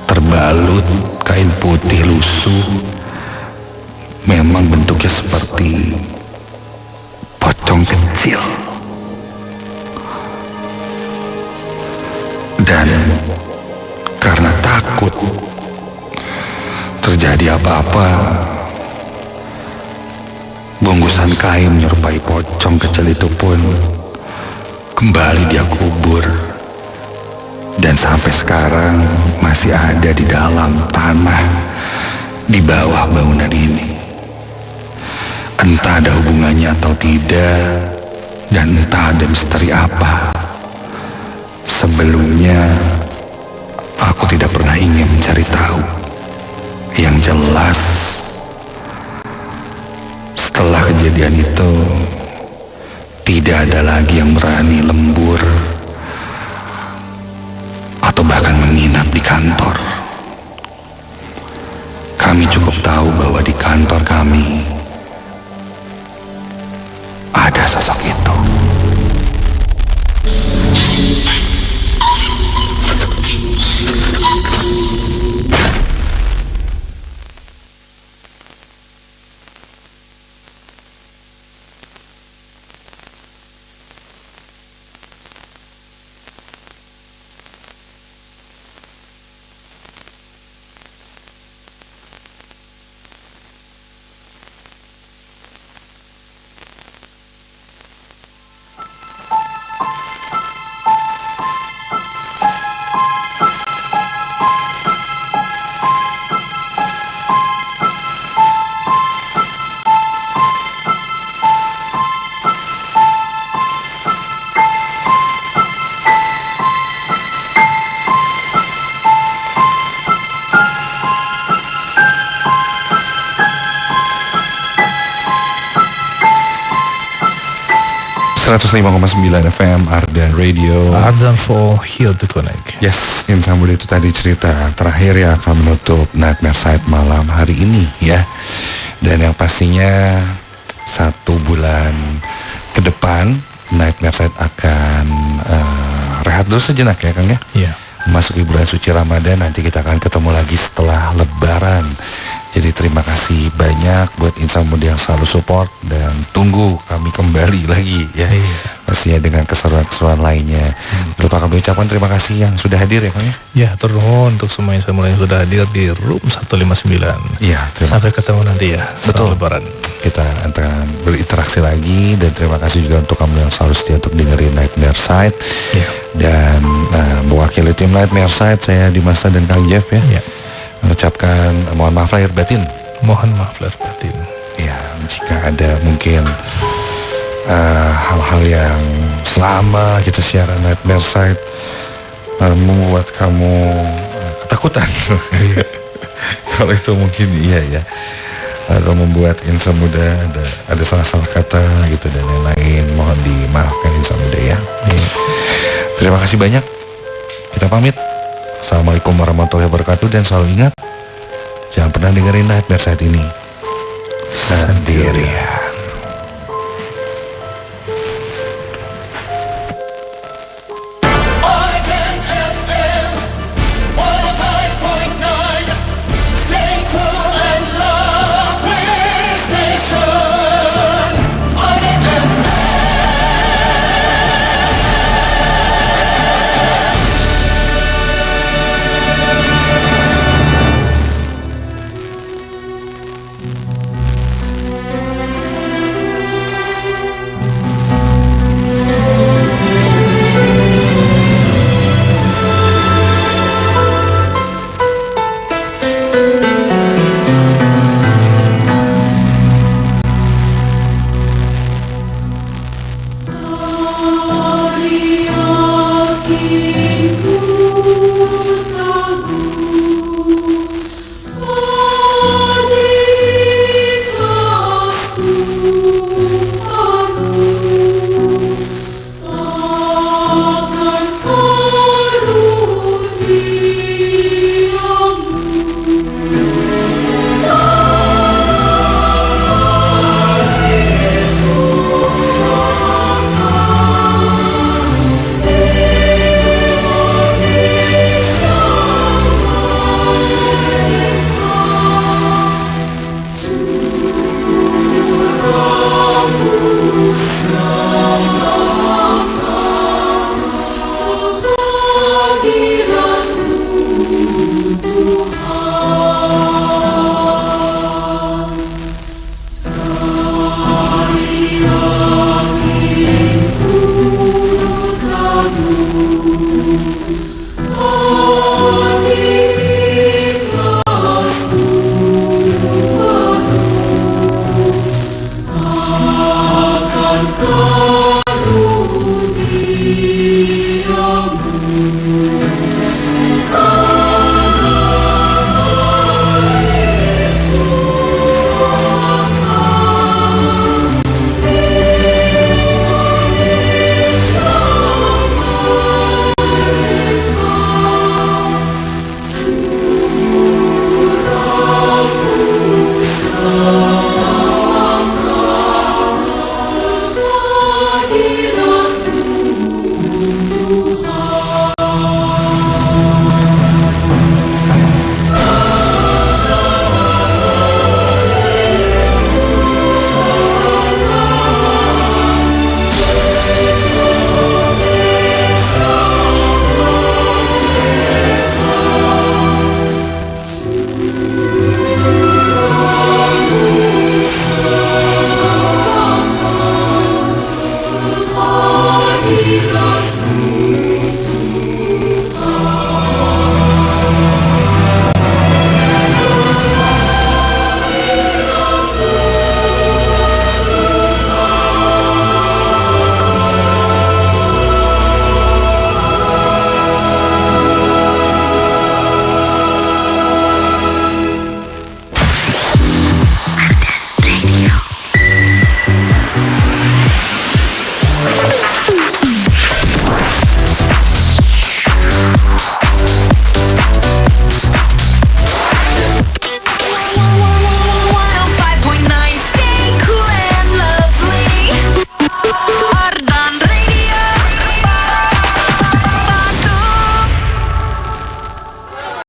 terbalut kain putih lusuh, memang bentuknya seperti pocong kecil. Dan karena takut terjadi apa-apa, bungkusan kain menyerupai pocong kecil itu pun kembali dia kubur, dan sampai sekarang masih ada di dalam tanah di bawah bangunan ini. Entah ada hubungannya atau tidak, dan entah ada misteri apa. Sebelumnya aku tidak pernah ingin mencari tahu. Yang jelas, setelah kejadian itu, tidak ada lagi yang berani lembur atau bahkan menginap di kantor. Kami cukup tahu bahwa di kantor kami ada sosok itu. FM Ardan Radio. Ardan for Here to Connect. Yes, Insan Budi itu tadi cerita terakhir yang akan menutup Nightmare Side malam hari ini ya. Dan yang pastinya 1 bulan ke depan Nightmare Side akan rehat dulu sejenak ya Kang ya. Iya. Memasuki bulan suci Ramadan, nanti kita akan ketemu lagi setelah Lebaran. Jadi terima kasih banyak buat Insan Muda yang selalu support, dan tunggu kami kembali lagi ya. Pastinya dengan keseruan-keseruan lainnya. Lupa kami ucapkan terima kasih yang sudah hadir ya Kang ya. Ya, ternuhun untuk semua Insan Muda yang sudah hadir di room 159. Iya, sampai ketemu nanti ya setelah Lebaran. Kita akan berinteraksi lagi, dan terima kasih juga untuk kamu yang selalu setia untuk dengerin Nightmare Side. Ya. Dan mewakili tim Nightmare Side, saya Dimasta dan Kang Jeff ya. Ya. Mengucapkan mohon maaf lahir batin. Mohon maaf lahir batin. Ya, jika ada mungkin hal-hal yang selama kita siaran Nightmare Side membuat kamu ketakutan. Kalau itu mungkin iya ya. Atau membuat Insan Muda ada salah-salah kata gitu dan lain-lain, mohon dimaafkan Insan Muda ya. Terima kasih banyak. Kita pamit. Assalamualaikum warahmatullahi wabarakatuh, dan selalu ingat, jangan pernah dengerin Nightmare Side ini sendirian.